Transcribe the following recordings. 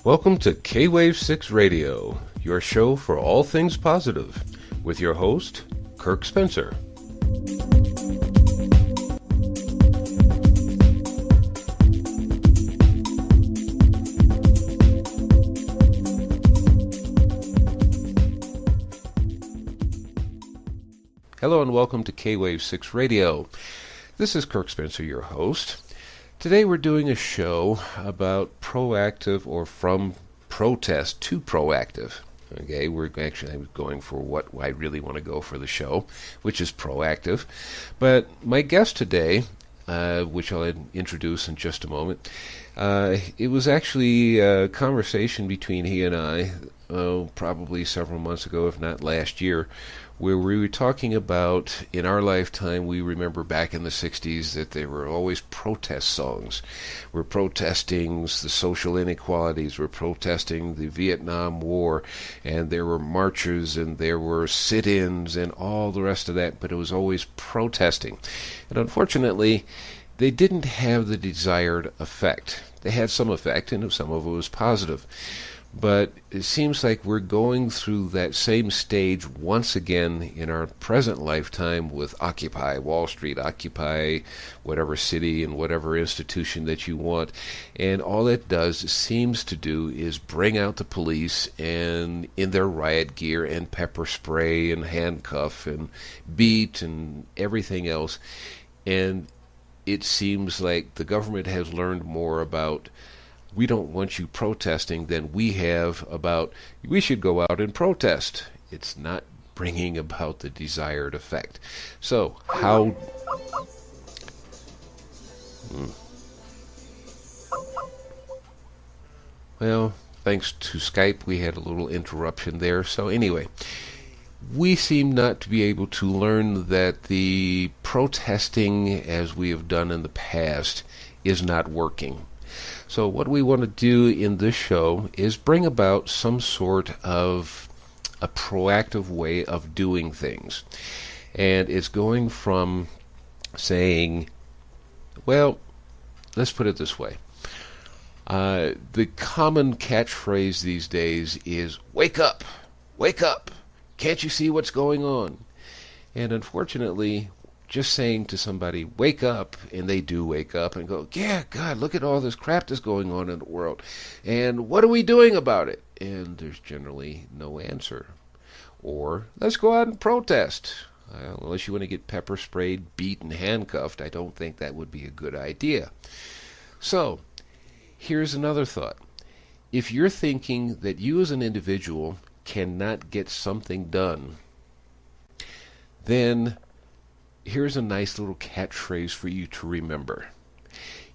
Welcome to K-Wave 6 Radio, your show for all things positive, with your host, Kirk Spencer. Hello and welcome to K-Wave 6 Radio. This is Kirk Spencer, your host. Today we're doing a show about proactive or from protest to proactive. Okay, we're actually going for what I really want to go for the show, which is proactive. But my guest today, which I'll introduce in just a moment, it was actually a conversation between he and I, probably several months ago, if not last year, where we were talking about, in our lifetime, we remember back in the 60s that there were always protest songs. We're protesting the social inequalities, we're protesting the Viet Nam War, and there were marches and there were sit-ins and all the rest of that, but it was always protesting. And unfortunately, they didn't have the desired effect. They had some effect, and some of it was positive. But it seems like we're going through that same stage once again in our present lifetime with Occupy Wall Street, Occupy whatever city and whatever institution that you want. And all it does, seems to do, is bring out the police and in their riot gear and pepper spray and handcuff and beat and everything else. And it seems like the government has learned more about we don't want you protesting than we have about we should go out and protest. It's not bringing about the desired effect. So, how... Well, thanks to Skype, we had a little interruption there. So anyway, we seem not to be able to learn that the protesting as we have done in the past is not working. So what we want to do in this show is bring about some sort of a proactive way of doing things. And it's going from saying, well, let's put it this way. The common catchphrase these days is, wake up, can't you see what's going on? And unfortunately, just saying to somebody, wake up, and they do wake up and go, yeah, God, look at all this crap that's going on in the world. And what are we doing about it? And there's generally no answer. Or, let's go out and protest. Unless you want to get pepper sprayed, beat, and handcuffed, I don't think that would be a good idea. So, here's another thought. If you're thinking that you as an individual cannot get something done, then here's a nice little catchphrase for you to remember.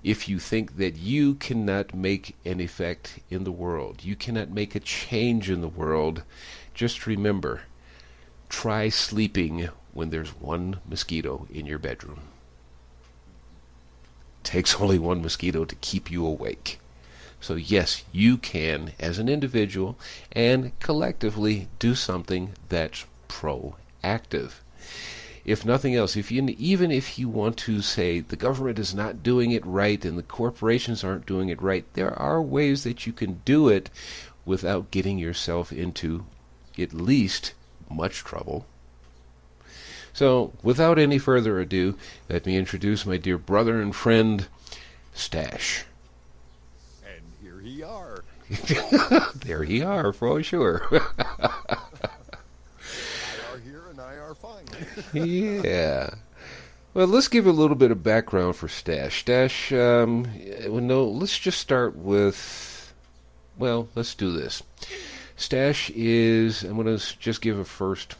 If you think that you cannot make an effect in the world, you cannot make a change in the world, just remember, try sleeping when there's one mosquito in your bedroom. It takes only one mosquito to keep you awake. So yes, you can, as an individual and collectively, do something that's proactive. If nothing else, even if you want to say the government is not doing it right and the corporations aren't doing it right, there are ways that you can do it without getting yourself into at least much trouble. So, without any further ado, let me introduce my dear brother and friend, Stash. And here he are. There he are, for sure. Yeah. Well, let's give a little bit of background for Stash. Stash, let's just start with, well, let's do this. Stash is, I'm going to just give a first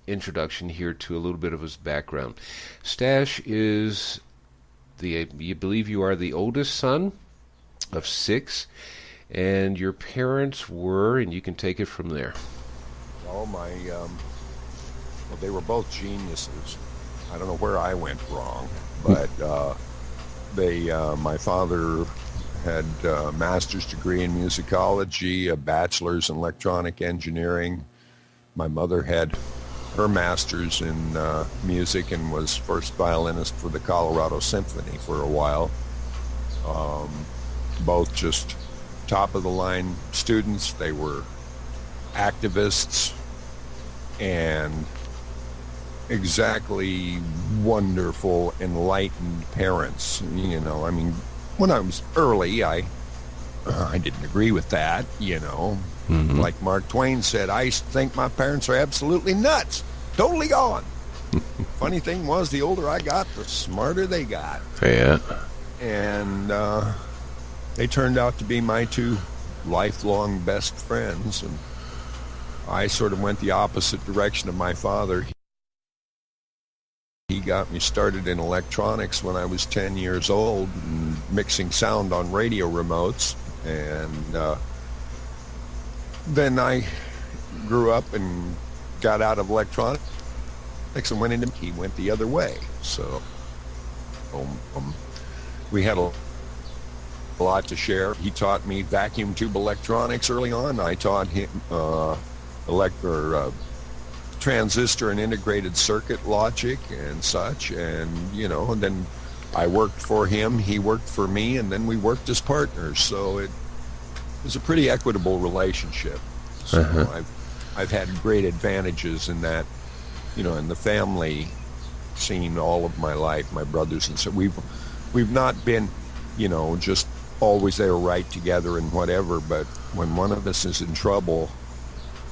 introduction here to a little bit of his background. Stash is, you believe you are the oldest son of 6, and your parents were, and you can take it from there. Oh, well, they were both geniuses. I don't know where I went wrong, but my father had a master's degree in musicology, a bachelor's in electronic engineering. My mother had her master's in music and was first violinist for the Colorado Symphony for a while. Both just top-of-the-line students. They were activists and exactly wonderful, enlightened parents. You know, I mean, when I was early, I didn't agree with that, you know. Mm-hmm. Like Mark Twain said, I think my parents are absolutely nuts, totally gone. Funny thing was, the older I got, the smarter they got. Yeah. And they turned out to be my two lifelong best friends. And I sort of went the opposite direction of my father. He got me started in electronics when I was 10 years old, and mixing sound on radio remotes. And then I grew up and got out of electronics and went into, he went the other way. So we had a lot to share. He taught me vacuum tube electronics early on. I taught him transistor and integrated circuit logic and such. And, you know, and then I worked for him, he worked for me, and then we worked as partners. So it was a pretty equitable relationship. So I've had great advantages in that, you know, in the family scene all of my life. My brothers and so we've not been, you know, just always there right together and whatever, but when one of us is in trouble,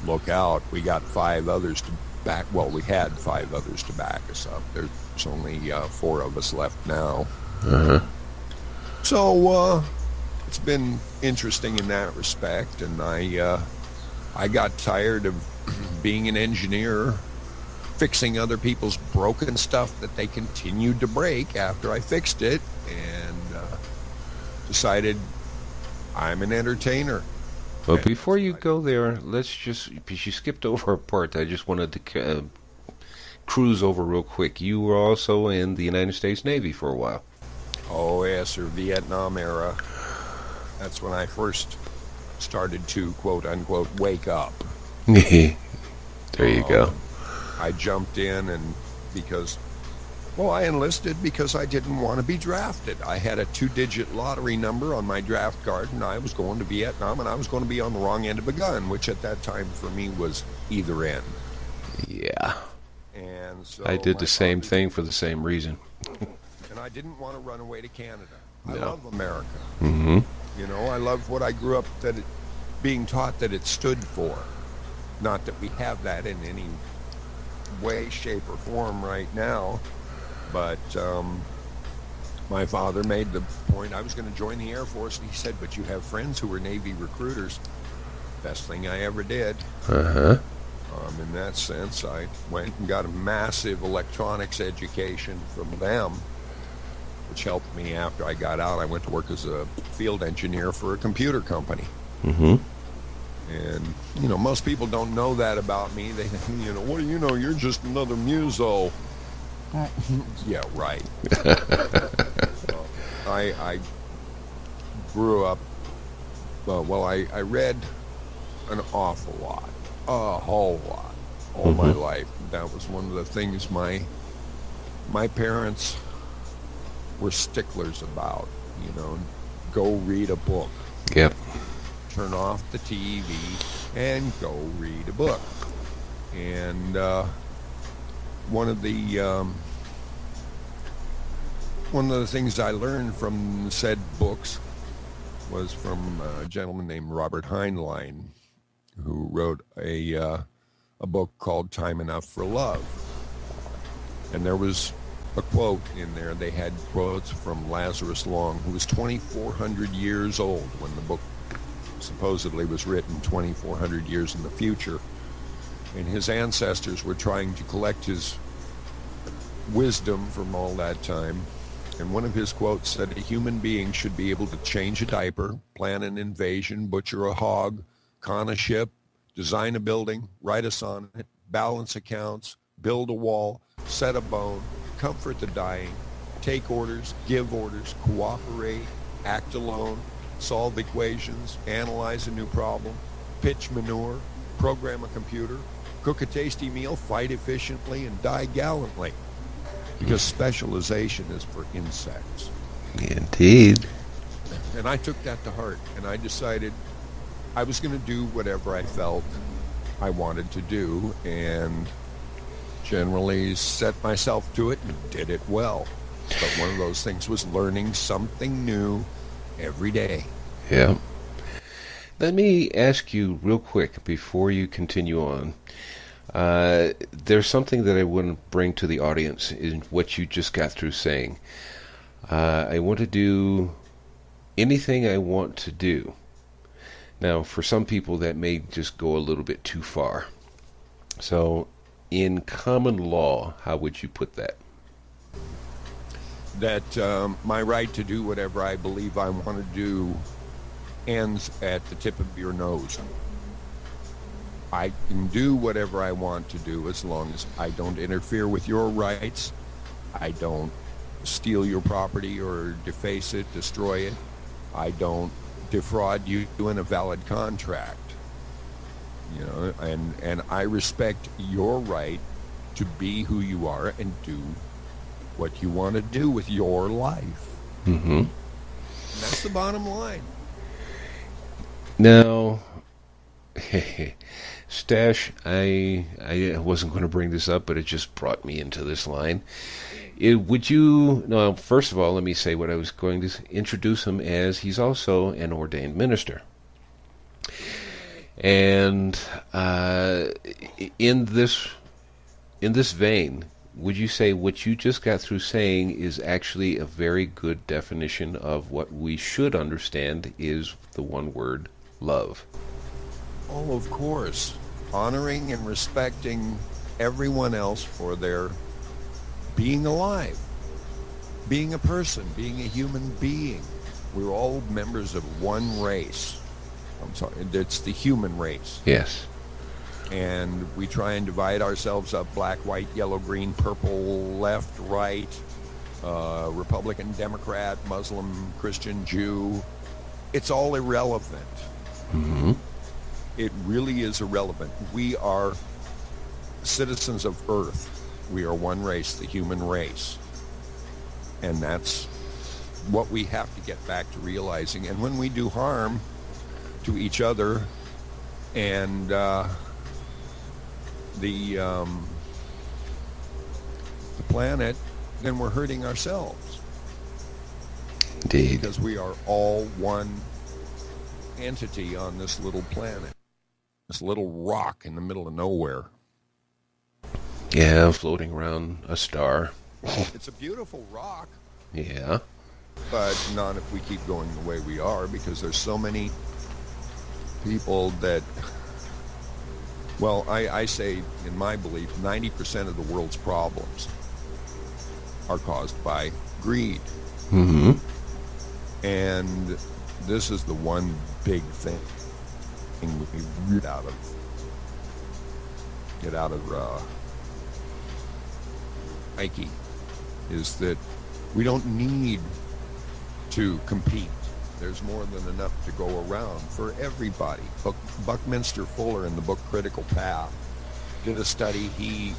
look out. We got five others to back, well, we had five others to back us up. There's only four of us left now. So it's been interesting in that respect, and I got tired of being an engineer, fixing other people's broken stuff that they continued to break after I fixed it, and decided I'm an entertainer. Well, before you go there, let's just, because you skipped over a part, I just wanted to cruise over real quick. You were also in the United States Navy for a while. Oh, yes, sir. Viet Nam era. That's when I first started to, quote unquote, wake up. There you go. I jumped in, and because, well, I enlisted because I didn't want to be drafted. I had a 2-digit lottery number on my draft card, and I was going to Vietnam, and I was going to be on the wrong end of a gun, which at that time for me was either end. Yeah. And so I did the same thing for the same reason. And I didn't want to run away to Canada. I love America. Mm-hmm. You know, I love what I grew up being taught that it stood for. Not that we have that in any way, shape, or form right now. But my father made the point I was going to join the Air Force, and he said, but you have friends who were Navy recruiters. Best thing I ever did. In that sense, I went and got a massive electronics education from them, which helped me after I got out. I went to work as a field engineer for a computer company. And, you know, most people don't know that about me. They think, you know, what do you know? You're just another muso. Yeah, right. So I grew up, I read an awful lot, a whole lot, all my life. That was one of the things my parents were sticklers about, you know, go read a book. Yep. Turn off the TV and go read a book. And one of the things I learned from said books was from a gentleman named Robert Heinlein, who wrote a book called Time Enough for Love. And there was a quote in there. They had quotes from Lazarus Long, who was 2,400 years old when the book supposedly was written 2,400 years in the future. And his ancestors were trying to collect his wisdom from all that time. And one of his quotes said, a human being should be able to change a diaper, plan an invasion, butcher a hog, con a ship, design a building, write a sonnet, balance accounts, build a wall, set a bone, comfort the dying, take orders, give orders, cooperate, act alone, solve equations, analyze a new problem, pitch manure, program a computer, cook a tasty meal, fight efficiently, and die gallantly. Because specialization is for insects. Indeed. And I took that to heart, and I decided I was going to do whatever I felt I wanted to do, and generally set myself to it and did it well. But one of those things was learning something new every day. Yeah. Let me ask you real quick before you continue on. There's something that I want to bring to the audience in what you just got through saying. I want to do anything I want to do. Now, for some people, that may just go a little bit too far. So, in common law, how would you put that? That my right to do whatever I believe I want to do ends at the tip of your nose. I can do whatever I want to do as long as I don't interfere with your rights. I don't steal your property or deface it, destroy it. I don't defraud you in a valid contract. You know, and I respect your right to be who you are and do what you want to do with your life. Mm-hmm. And that's the bottom line. Now, Stash, I wasn't going to bring this up, but it just brought me into this line. First of all, let me say what I was going to introduce him as. He's also an ordained minister. And in this vein, would you say what you just got through saying is actually a very good definition of what we should understand is the one word, love? Oh, of course. Honoring and respecting everyone else for their being alive, being a person, being a human being. We're all members of one race. I'm sorry, it's the human race. Yes. And we try and divide ourselves up: black, white, yellow, green, purple, left, right, Republican, Democrat, Muslim, Christian, Jew. It's all irrelevant. Mm-hmm. It really is irrelevant. We are citizens of Earth. We are one race, the human race. And that's what we have to get back to realizing. And when we do harm to each other and the planet, then we're hurting ourselves. Indeed. Because we are all one entity on this little planet, this little rock in the middle of nowhere. Yeah, floating around a star. It's a beautiful rock. Yeah. But not if we keep going the way we are, because there's so many people that, well, I say, in my belief, 90% of the world's problems are caused by greed. Mm-hmm. And this is the one big thing we get out of Nike, is that we don't need to compete. There's more than enough to go around for everybody. Buckminster Fuller, in the book Critical Path, did a study. He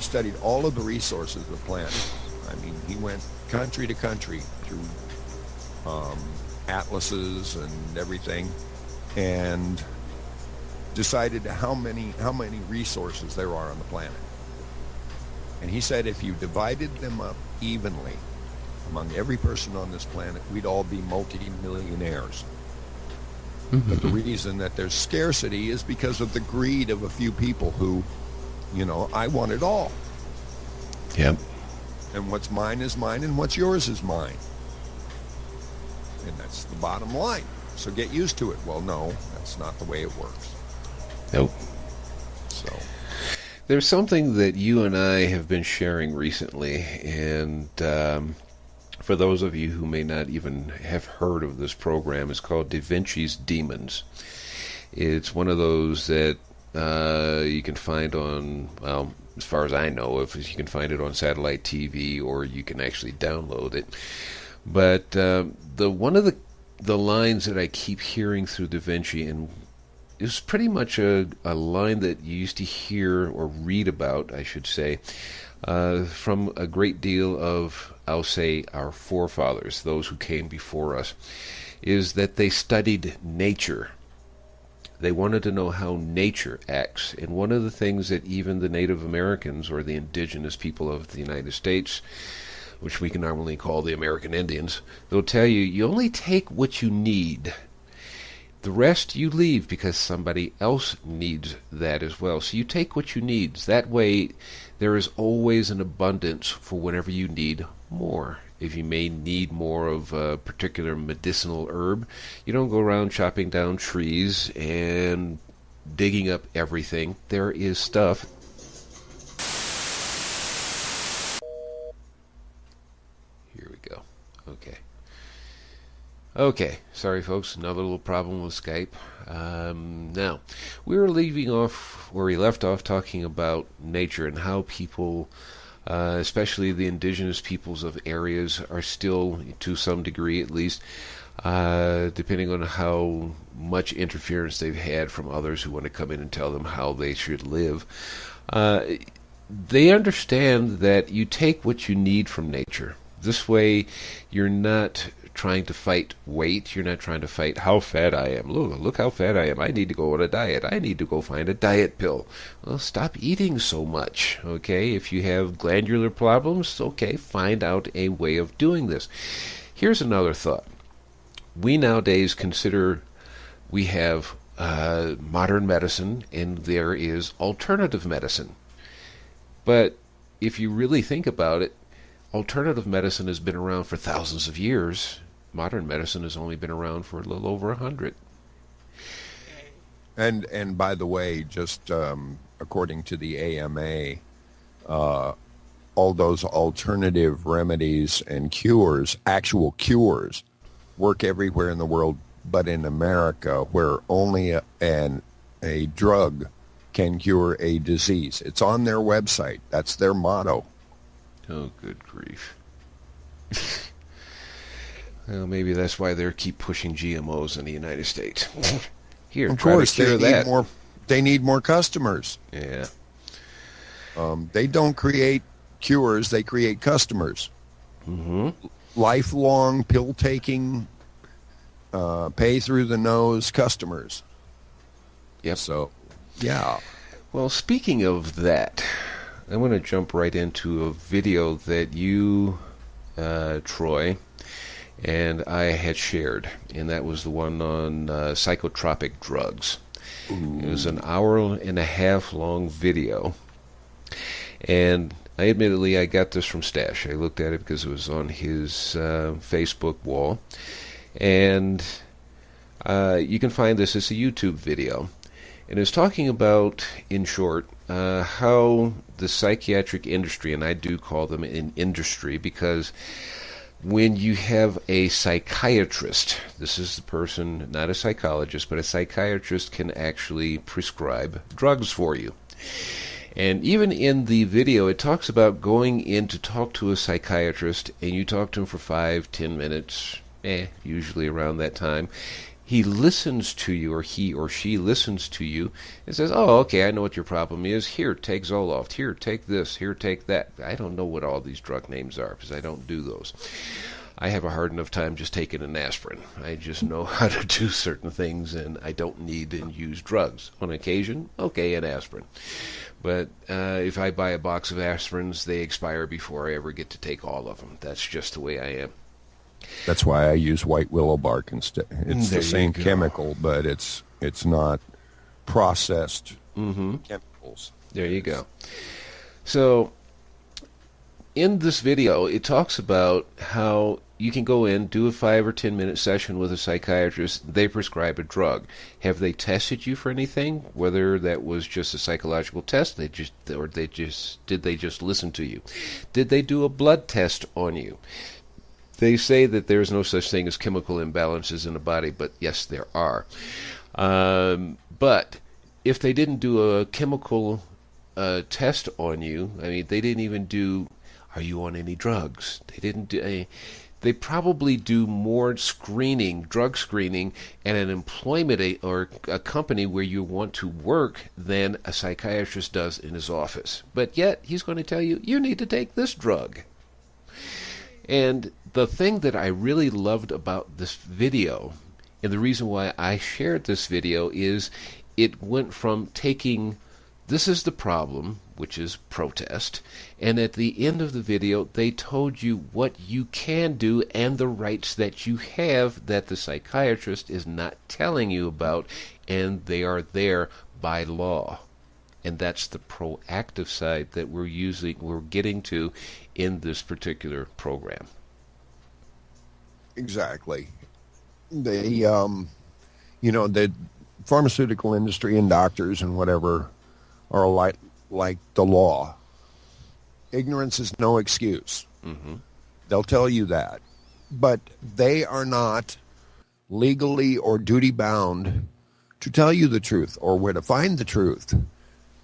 studied all of the resources of the planet. I mean, he went country to country through atlases and everything, and decided how many resources there are on the planet. And he said if you divided them up evenly among every person on this planet, we'd all be multi-millionaires. Mm-hmm. But the reason that there's scarcity is because of the greed of a few people who, I want it all. Yep. And what's mine is mine, and what's yours is mine. And that's the bottom line. So get used to it. Well, no, that's not the way it works. Nope. So there's something that you and I have been sharing recently, and for those of you who may not even have heard of this program, it's called Da Vinci's Demons. It's one of those that you can find on, well, as far as I know, if you can find it on satellite TV, or you can actually download it. But one of the lines that I keep hearing through Da Vinci, and it's pretty much a line that you used to hear or read about, I should say, from a great deal of, I'll say, our forefathers, those who came before us. is that they studied nature. They wanted to know how nature acts. And one of the things that even the Native Americans, or the indigenous people of the United States, which we can normally call the American Indians, they'll tell you, you only take what you need. The rest you leave because somebody else needs that as well. So you take what you need. That way there is always an abundance for whenever you need more. If you may need more of a particular medicinal herb, you don't go around chopping down trees and digging up everything. There is stuff. Here we go. Okay, sorry folks, another little problem with Skype. Now, we were leaving off where we left off, talking about nature and how people, especially the indigenous peoples of areas, are still, to some degree at least, depending on how much interference they've had from others who want to come in and tell them how they should live. They understand that you take what you need from nature. This way, you're not trying to fight weight. You're not trying to fight how fat I am. Look how fat I am. I need to go on a diet. I need to go find a diet pill. Well, stop eating so much, okay? If you have glandular problems, okay, find out a way of doing this. Here's another thought. We nowadays consider we have modern medicine, and there is alternative medicine. But if you really think about it, alternative medicine has been around for thousands of years. Modern medicine has only been around for a little over 100. And by the way, just according to the AMA, all those alternative remedies and cures, actual cures, work everywhere in the world but in America, where only a drug can cure a disease. It's on their website. That's their motto. Oh, good grief. Well, maybe that's why they keep pushing GMOs in the United States. Here, of try course, to cure that. They need more customers. Yeah. They don't create cures, they create customers. Mm-hmm. Lifelong pill-taking, pay-through-the-nose customers. Yep. So, yeah. Well, speaking of that, I'm going to jump right into a video that you, Troy, and I had shared, and that was the one on psychotropic drugs. Ooh. It was an hour-and-a-half long video, and I got this from Stash. I looked at it because it was on his Facebook wall, and you can find this as a YouTube video. And it's talking about, in short, how the psychiatric industry, and I do call them an industry because when you have a psychiatrist, this is the person, not a psychologist, but a psychiatrist can actually prescribe drugs for you. And even in the video, it talks about going in to talk to a psychiatrist, and you talk to him for 5-10 minutes, usually around that time. He listens to you, or he or she listens to you, and says, oh, okay, I know what your problem is. Here, take Zoloft. Here, take this. Here, take that. I don't know what all these drug names are because I don't do those. I have a hard enough time just taking an aspirin. I just know how to do certain things, and I don't need and use drugs. On occasion, okay, an aspirin. But if I buy a box of aspirins, they expire before I ever get to take all of them. That's just the way I am. That's why I use white willow bark instead. It's the same chemical, but it's not processed chemicals. There you go. So in this video, it talks about how you can go in, do a 5 or 10 minute session with a psychiatrist. They prescribe a drug. Have they tested you for anything? Whether that was just a psychological test, did they just listen to you? Did they do a blood test on you? They say that there's no such thing as chemical imbalances in the body, but yes, there are. But if they didn't do a chemical test on you, I mean, they didn't even do, are you on any drugs? They didn't do they probably do more screening, drug screening, at an employment or a company where you want to work than a psychiatrist does in his office. But yet, he's going to tell you, you need to take this drug. And the thing that I really loved about this video, and the reason why I shared this video, is it went from taking this is the problem, which is protest, and at the end of the video they told you what you can do and the rights that you have that the psychiatrist is not telling you about, and they are there by law. And that's the proactive side that we're getting to in this particular program. Exactly. The pharmaceutical industry and doctors and whatever are like the law. Ignorance is no excuse. Mm-hmm. They'll tell you that. But they are not legally or duty bound to tell you the truth or where to find the truth.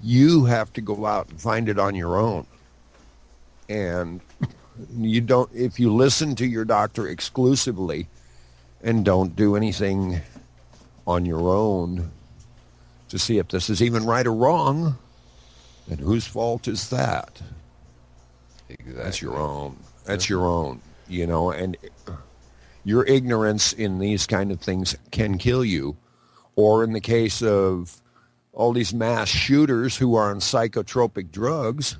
You have to go out and find it on your own. And you don't, if you listen to your doctor exclusively and don't do anything on your own to see if this is even right or wrong, then whose fault is that? Exactly. That's your own. That's your own, and your ignorance in these kind of things can kill you. Or in the case of all these mass shooters who are on psychotropic drugs,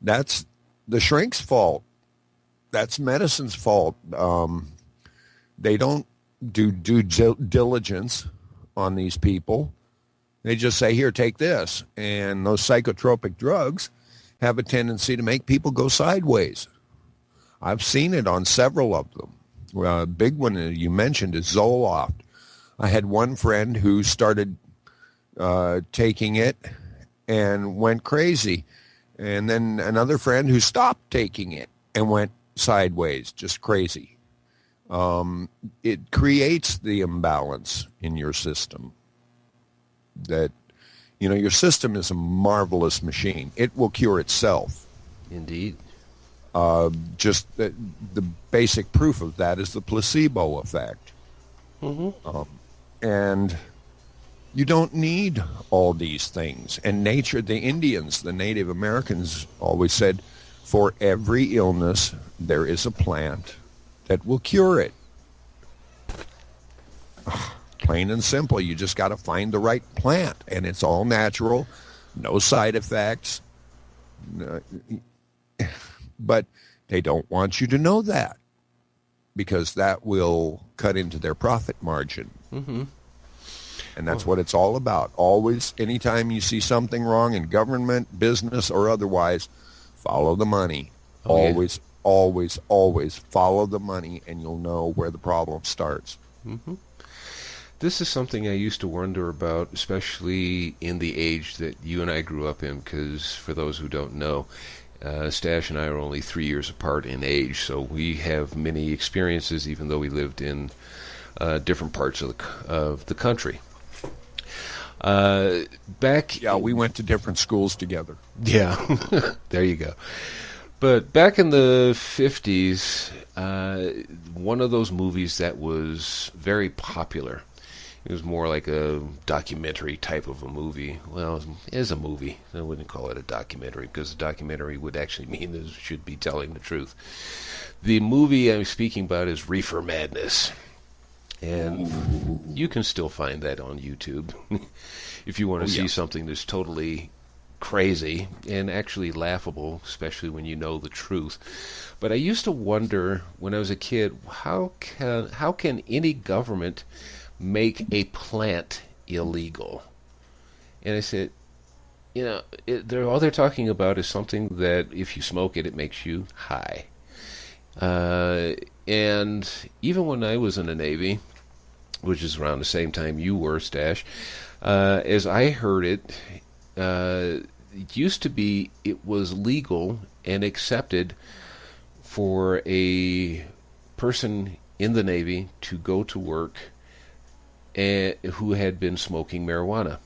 that's the shrink's fault. That's medicine's fault. They don't do due diligence on these people. They just say, here, take this. And those psychotropic drugs have a tendency to make people go sideways. I've seen it on several of them. A big one that you mentioned is Zoloft. I had one friend who started taking it and went crazy. And then another friend who stopped taking it and went sideways, just crazy. It creates the imbalance in your system. That, your system is a marvelous machine. It will cure itself. Indeed. Just the basic proof of that is the placebo effect. Mm-hmm. And you don't need all these things. And nature, the Indians, the Native Americans always said, for every illness, there is a plant that will cure it. Plain and simple. You just got to find the right plant. And it's all natural, no side effects. But they don't want you to know that, because that will cut into their profit margin. Mm-hmm. And that's what it's all about. Always, anytime you see something wrong in government, business, or otherwise, follow the money. Always follow the money, and you'll know where the problem starts. Mm-hmm. This is something I used to wonder about, especially in the age that you and I grew up in, because for those who don't know, Stash and I are only 3 years apart in age, so we have many experiences, even though we lived in different parts of the country. We went to different schools together. Yeah, there you go. But back in the 50s, one of those movies that was very popular, it was more like a documentary type of a movie. Well, it is a movie. I wouldn't call it a documentary, because a documentary would actually mean that it should be telling the truth. The movie I'm speaking about is Reefer Madness. And you can still find that on YouTube if you want to see something that's totally crazy and actually laughable, especially when you know the truth. But I used to wonder when I was a kid, how can any government make a plant illegal? And I said, all they're talking about is something that if you smoke it, it makes you high. And even when I was in the Navy, which is around the same time you were, Stash, as I heard it, it used to be it was legal and accepted for a person in the Navy to go to work who had been smoking marijuana.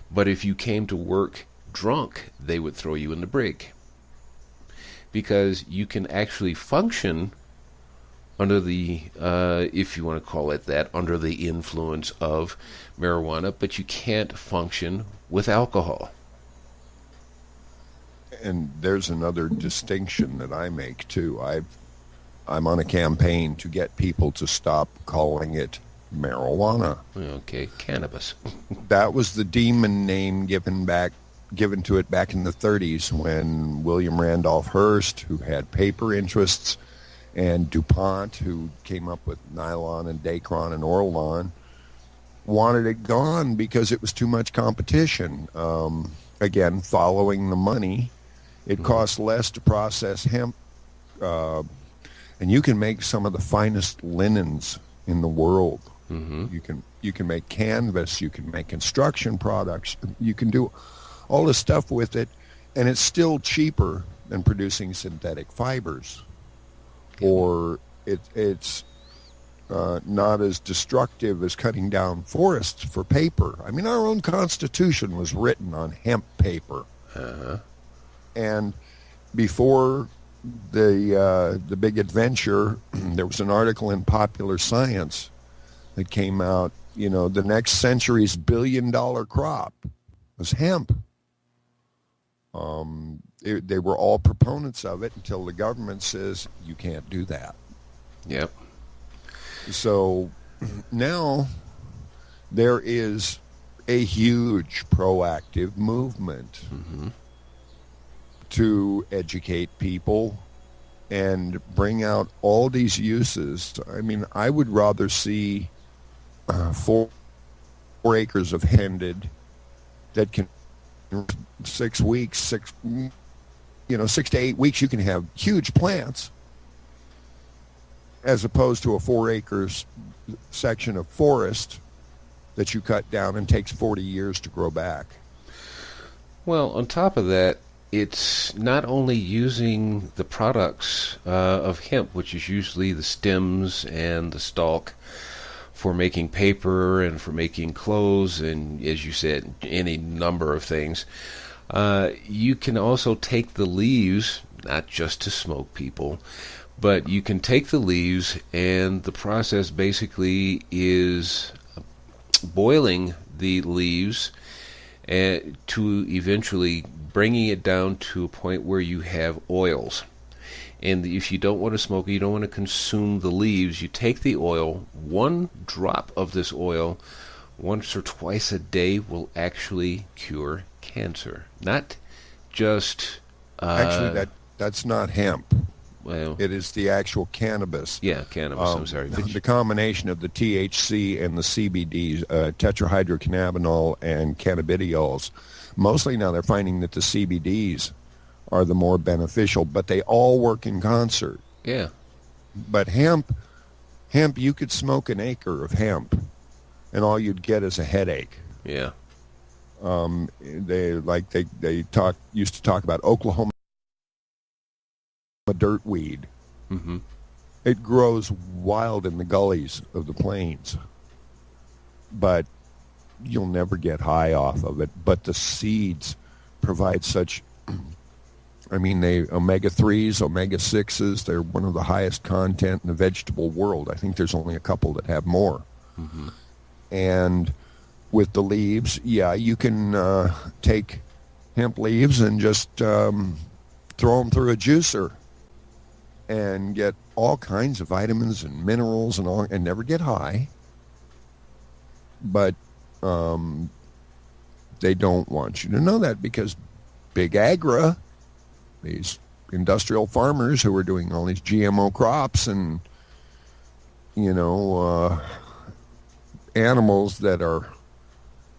But if you came to work drunk, they would throw you in the brig. Because you can actually function under the, if you want to call it that, under the influence of marijuana, but you can't function with alcohol. and there's another distinction that I make too. I'm on a campaign to get people to stop calling it marijuana. Okay, cannabis. That was the demon name given to it back in the 30s when William Randolph Hearst, who had paper interests, and DuPont, who came up with nylon and Dacron and Orlon, wanted it gone because it was too much competition. Again, following the money, it costs less to process hemp, and you can make some of the finest linens in the world. You can make canvas, you can make construction products, you can do all this stuff with it, and it's still cheaper than producing synthetic fibers, or it's not as destructive as cutting down forests for paper. I mean, our own Constitution was written on hemp paper. And before the big adventure, there was an article in Popular Science that came out, the next century's billion-dollar crop was hemp. They were all proponents of it until the government says you can't do that. Yep. So now there is a huge proactive movement to educate people and bring out all these uses. I mean, I would rather see 4 acres of hended that can 6 weeks, 6 to 8 weeks, you can have huge plants, as opposed to a 4 acres section of forest that you cut down and takes 40 years to grow back. Well, on top of that, it's not only using the products of hemp, which is usually the stems and the stalk, for making paper and for making clothes and, as you said, any number of things. You can also take the leaves, not just to smoke, people, but you can take the leaves, and the process basically is boiling the leaves to eventually bringing it down to a point where you have oils. And if you don't want to smoke, you don't want to consume the leaves, you take the oil. 1 drop of this oil once or twice a day will actually cure cancer. Not just... Actually, that's not hemp. Well, it is the actual cannabis. Yeah, cannabis, I'm sorry. The combination of the THC and the CBDs, tetrahydrocannabinol and cannabidiols. Mostly now they're finding that the CBDs are the more beneficial, but they all work in concert. Yeah. But hemp, you could smoke an acre of hemp, and all you'd get is a headache. Yeah. They used to talk about Oklahoma dirtweed. It grows wild in the gullies of the plains, but you'll never get high off of it. But the seeds provide such... I mean, they omega-3s, omega-6s, they're one of the highest content in the vegetable world. I think there's only a couple that have more. And with the leaves, you can take hemp leaves and just throw them through a juicer and get all kinds of vitamins and minerals and never get high. But they don't want you to know that because Big Agra, these industrial farmers who are doing all these GMO crops and, animals that are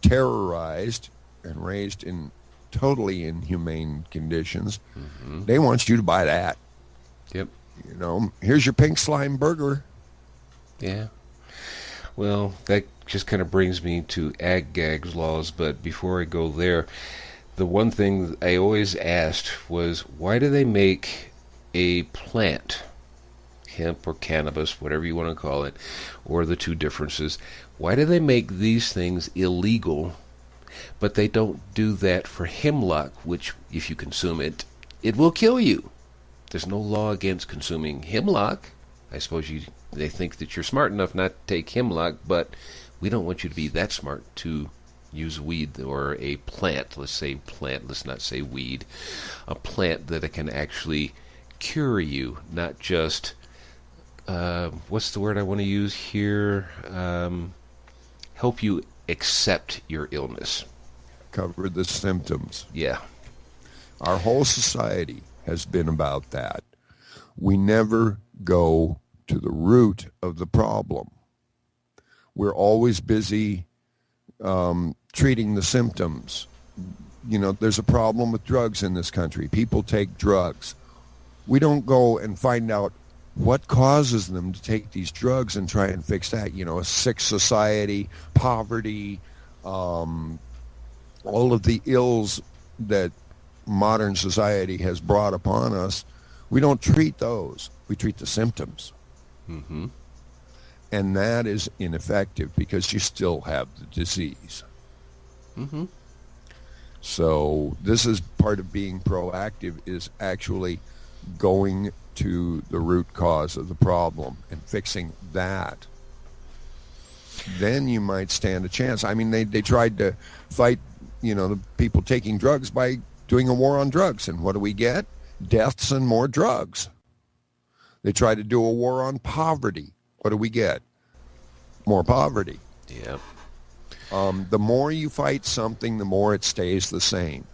terrorized and raised in totally inhumane conditions, they want you to buy that. Yep. Here's your pink slime burger. Yeah. Well, that just kind of brings me to ag-gag laws, but before I go there, the one thing I always asked was, why do they make a plant, hemp or cannabis, whatever you want to call it, or the two differences, why do they make these things illegal, but they don't do that for hemlock, which, if you consume it, it will kill you? There's no law against consuming hemlock. I suppose they think that you're smart enough not to take hemlock, but we don't want you to be that smart to use weed or a plant, let's say plant, let's not say weed, a plant that it can actually cure you, not just, what's the word I want to use here, help you accept your illness. Cover the symptoms. Yeah. Our whole society has been about that. We never go to the root of the problem. We're always busy treating the symptoms. You know, there's a problem with drugs in this country. People take drugs. We don't go and find out what causes them to take these drugs and try and fix that. You know, a sick society, poverty, all of the ills that modern society has brought upon us. We don't treat those. We treat the symptoms. Mm-hmm. And that is ineffective because you still have the disease. Mm-hmm. So this is part of being proactive, is actually going to the root cause of the problem and fixing that. Then you might stand a chance. I mean, they tried to fight, you know, the people taking drugs by doing a war on drugs. And what do we get? Deaths and more drugs. They tried to do a war on poverty. What do we get? More poverty. Yeah. The more you fight something, the more it stays the same.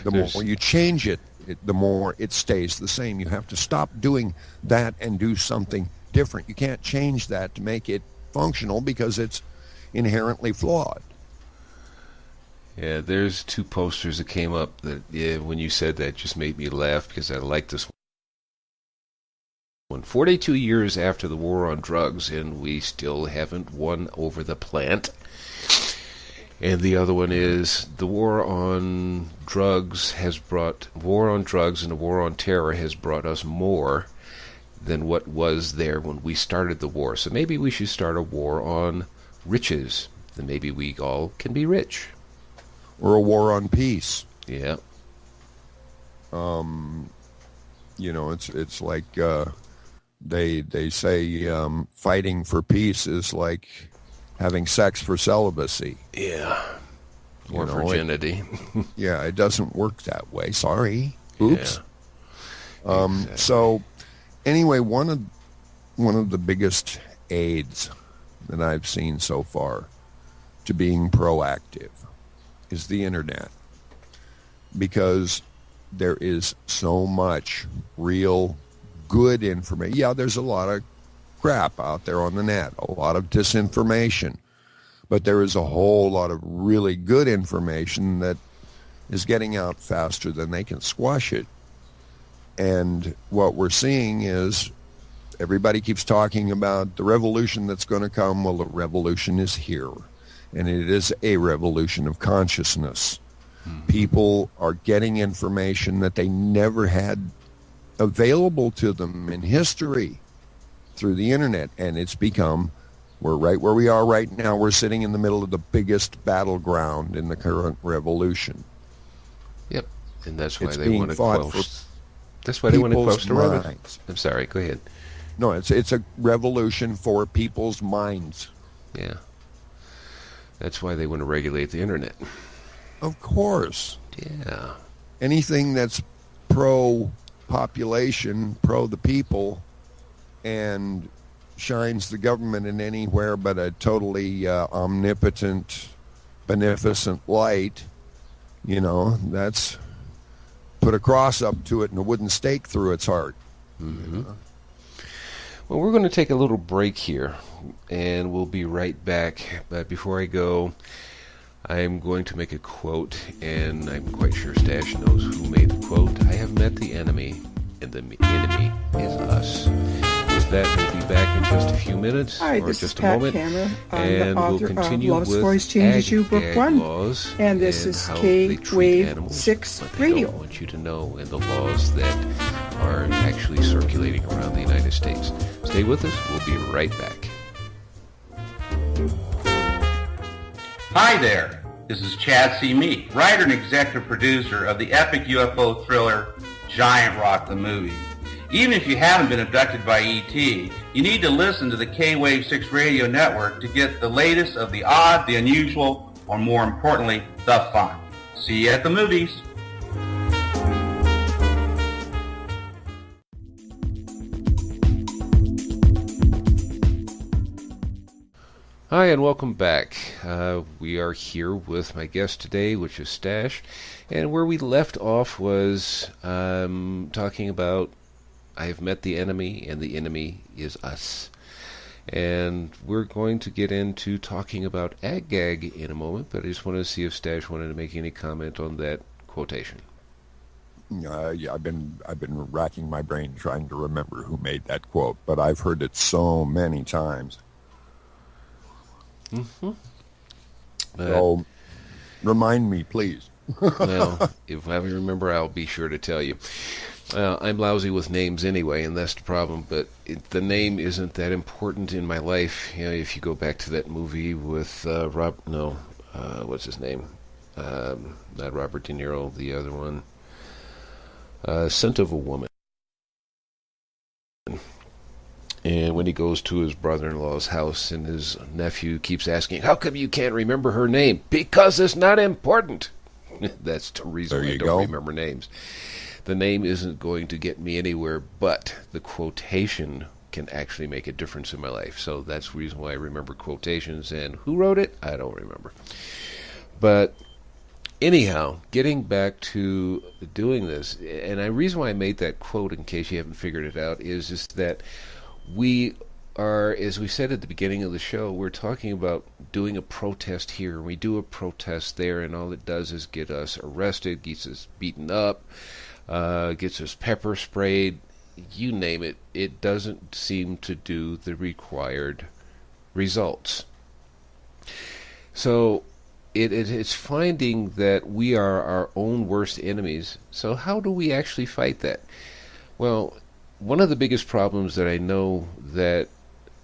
The more you change it, the more it stays the same. You have to stop doing that and do something different. You can't change that to make it functional because it's inherently flawed. Yeah, there's two posters that came up that, yeah, when you said that, just made me laugh because I like this one. 42 years after the war on drugs, and we still haven't won over the plant. And the other one is the war on drugs and the war on terror has brought us more than what was there when we started the war. So maybe we should start a war on riches. Then maybe we all can be rich. Or a war on peace. Yeah. You know, it's like they say fighting for peace is like having sex for celibacy. Yeah. Or virginity. Yeah, it doesn't work that way. Sorry. Oops. Yeah. Exactly. So anyway, one of the biggest aids that I've seen so far to being proactive is the internet, because there is so much real good information. Yeah, there's a lot of crap out there on the net, a lot of disinformation, but there is a whole lot of really good information that is getting out faster than they can squash it. And what we're seeing is everybody keeps talking about the revolution that's going to come. Well, the revolution is here, and it is a revolution of consciousness. People are getting information that they never had available to them in history through the internet, and it's become, we're right where we are right now. We're sitting in the middle of the biggest battleground in the current revolution. Yep, and that's why It's they being want to fought close. That's why they want to close people's the road. minds. I'm sorry. Go ahead. No, it's a revolution for people's minds. Yeah. That's why they want to regulate the internet. Of course. Yeah. Anything that's pro-population, pro the people, and shines the government in anywhere but a totally omnipotent, beneficent light, you know, that's put a cross up to it and a wooden stake through its heart. Mm-hmm. Well, we're going to take a little break here, and we'll be right back. But before I go, I'm going to make a quote, and I'm quite sure Stash knows who made the quote. I have met the enemy, and the enemy is us. With that, we'll be back in just a few minutes, Hi, or this just is a Pat moment, Cameron. I'm and the we'll author continue of Love with Stories Changes You, Book ag 1. laws And this is how they treat K-Wave animals, 6 but they Radio. don't want you to know, and the laws that are actually circulating around the United States. Stay with us. We'll be right back. Hi there, this is Chad C. Meek, writer and executive producer of the epic UFO thriller Giant Rock the Movie. Even if you haven't been abducted by E.T., you need to listen to the K-Wave 6 Radio Network to get the latest of the odd, the unusual, or more importantly, the fun. See you at the movies. Hi, and welcome back. We are here with my guest today, which is Stash, and where we left off was talking about I have met the enemy, and the enemy is us. And we're going to get into talking about ag-gag in a moment, but I just wanted to see if Stash wanted to make any comment on that quotation. Yeah, I've been racking my brain trying to remember who made that quote, but I've heard it so many times. Mm-hmm. So, remind me, please. Well, if I remember, I'll be sure to tell you. I'm lousy with names anyway, and that's the problem, but the name isn't that important in my life. You know, if you go back to that movie with what's his name? Not Robert De Niro, the other one. Scent of a Woman. And when he goes to his brother-in-law's house and his nephew keeps asking, how come you can't remember her name? Because it's not important. That's the reason I don't remember names. The name isn't going to get me anywhere, but the quotation can actually make a difference in my life. So that's the reason why I remember quotations. And who wrote it? I don't remember. But anyhow, getting back to doing this, and the reason why I made that quote, in case you haven't figured it out, is just that we are, as we said at the beginning of the show, we're talking about doing a protest here. We do a protest there, and all it does is get us arrested, gets us beaten up, gets us pepper sprayed, you name it. It doesn't seem to do the required results. So it's finding that we are our own worst enemies. So how do we actually fight that? Well, one of the biggest problems that I know that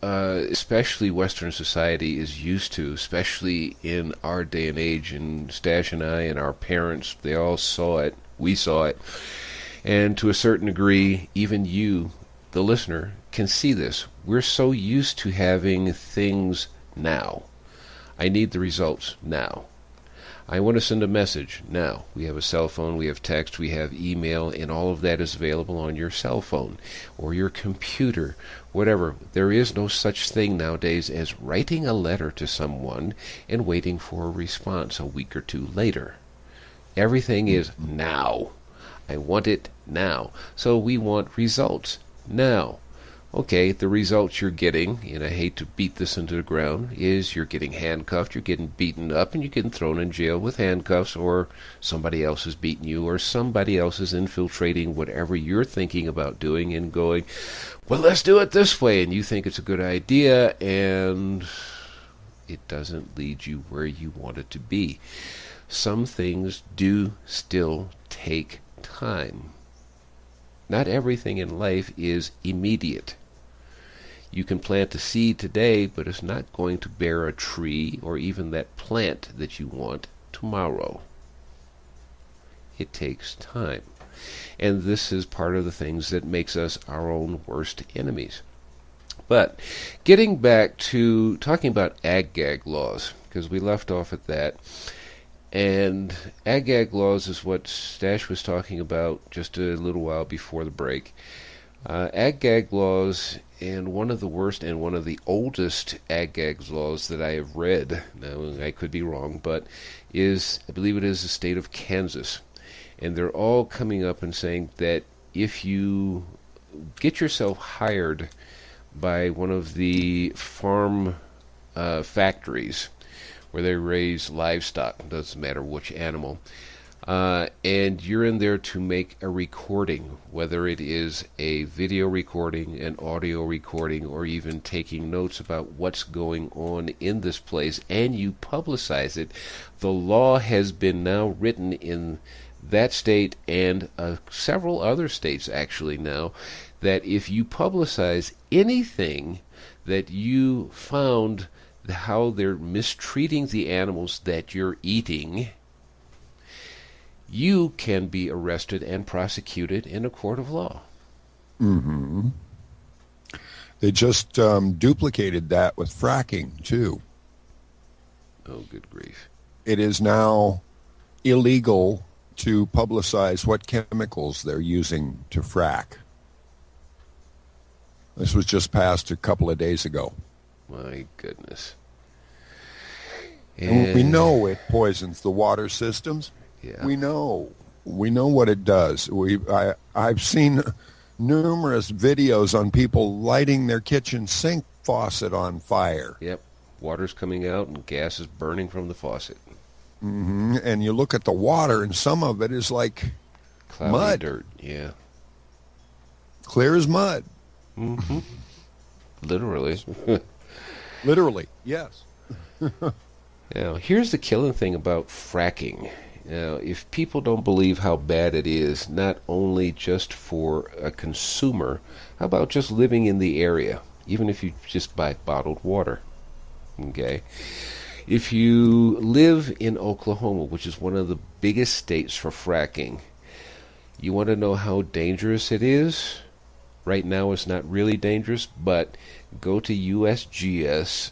especially Western society is used to, especially in our day and age, and Stash and I and our parents, they all saw it, we saw it, and to a certain degree, even you, the listener, can see this. We're so used to having things now. I need the results now. I want to send a message now. We have a cell phone, we have text, we have email, and all of that is available on your cell phone or your computer, whatever. There is no such thing nowadays as writing a letter to someone and waiting for a response a week or two later. Everything is now. I want it now. So we want results now. Okay, the results you're getting, and I hate to beat this into the ground, is you're getting handcuffed, you're getting beaten up, and you're getting thrown in jail with handcuffs, or somebody else is beating you, or somebody else is infiltrating whatever you're thinking about doing and going, well, let's do it this way, and you think it's a good idea, and it doesn't lead you where you want it to be. Some things do still take time. Not everything in life is immediate. You can plant a seed today, but it's not going to bear a tree or even that plant that you want tomorrow. It takes time. And this is part of the things that makes us our own worst enemies. But getting back to talking about ag-gag laws, because we left off at that, and ag-gag laws is what Stash was talking about just a little while before the break. Ag-gag laws, and one of the worst and one of the oldest ag-gag laws that I have read, now I could be wrong, but is, I believe it is the state of Kansas. And they're all coming up and saying that if you get yourself hired by one of the farm factories where they raise livestock, doesn't matter which animal, and you're in there to make a recording, whether it is a video recording, an audio recording, or even taking notes about what's going on in this place, and you publicize it, the law has been now written in that state and several other states actually now, that if you publicize anything that you found how they're mistreating the animals that you're eating, you can be arrested and prosecuted in a court of law. Mm-hmm. They just duplicated that with fracking, too. Oh, good grief. it is now illegal to publicize what chemicals they're using to frack. This was just passed a couple of days ago. My goodness. And we know it poisons the water systems. Yeah. We know what it does. I've seen numerous videos on people lighting their kitchen sink faucet on fire. Yep. Water's coming out and gas is burning from the faucet. Mm-hmm. And you look at the water, and some of it is like Cloudy mud. dirt. Yeah. Clear as mud. Mm-hmm. Literally. Literally, yes. Now, here's the killing thing about fracking. Now, if people don't believe how bad it is, not only just for a consumer, how about just living in the area, even if you just buy bottled water? Okay? If you live in Oklahoma, which is one of the biggest states for fracking, you want to know how dangerous it is? Right now it's not really dangerous, but go to usgs.gov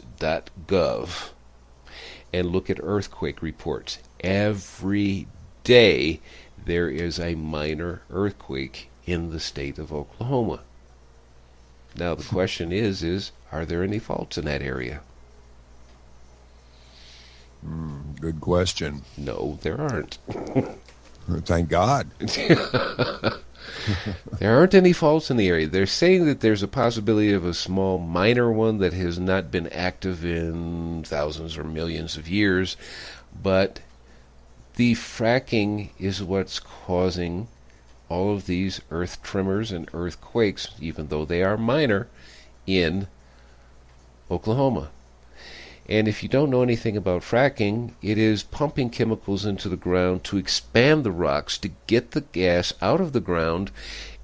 and look at earthquake reports. Every day there is a minor earthquake in the state of Oklahoma. Now the question is are there any faults in that area? Good question. No, there aren't. Thank God. There aren't any faults in the area. They're saying that there's a possibility of a small minor one that has not been active in thousands or millions of years, but the fracking is what's causing all of these earth tremors and earthquakes, even though they are minor, in Oklahoma. And if you don't know anything about fracking, it is pumping chemicals into the ground to expand the rocks to get the gas out of the ground,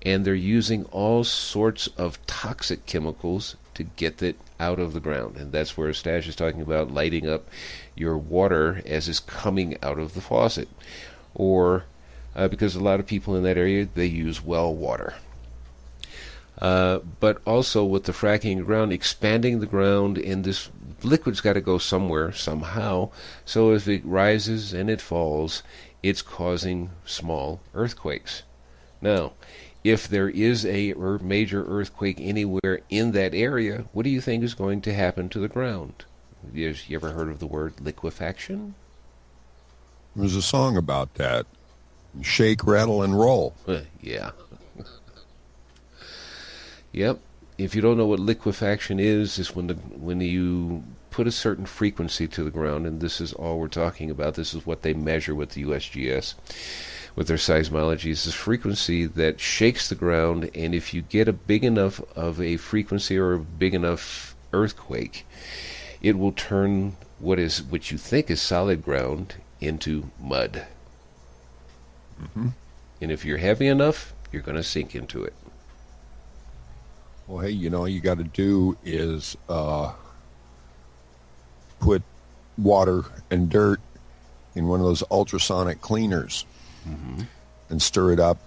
and they're using all sorts of toxic chemicals to get it out of the ground. And that's where Stash is talking about lighting up your water as it's coming out of the faucet. Or, because a lot of people in that area, they use well water. But also with the fracking ground, expanding the ground, and this liquid's got to go somewhere, somehow. So if it rises and it falls, it's causing small earthquakes. Now, if there is a major earthquake anywhere in that area, what do you think is going to happen to the ground? You ever heard of the word liquefaction? There's a song about that. Shake, rattle, and roll. Yeah. Yep. If you don't know what liquefaction is when you put a certain frequency to the ground, and this is all we're talking about. This is what they measure with the USGS, with their seismology. It's this frequency that shakes the ground, and if you get a big enough of a frequency or a big enough earthquake, it will turn what you think is solid ground into mud. Mm-hmm. And if you're heavy enough, you're going to sink into it. Well, hey, all you got to do is put water and dirt in one of those ultrasonic cleaners and stir it up,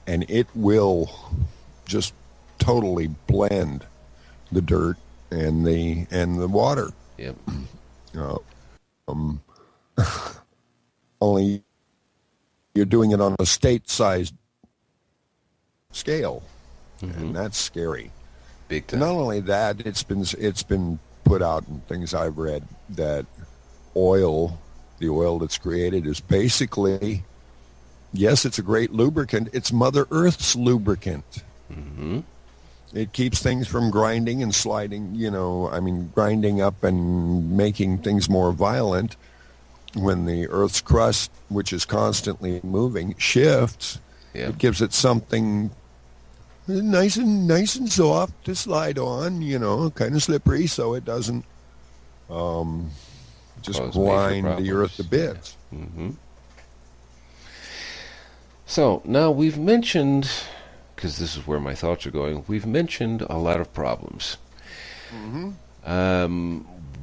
and it will just totally blend the dirt and the water. Yep. Only you're doing it on a state-sized scale. And that's scary. Big time. Not only that, it's been put out in things I've read that the oil that's created is basically, yes, it's a great lubricant. It's Mother Earth's lubricant. Mm-hmm. It keeps things from grinding and sliding, grinding up and making things more violent. When the Earth's crust, which is constantly moving, shifts, it gives it something nice and soft to slide on, kind of slippery, so it doesn't just grind the earth to bits. Mm-hmm. So now we've mentioned, because this is where my thoughts are going, we've mentioned a lot of problems. Mm-hmm.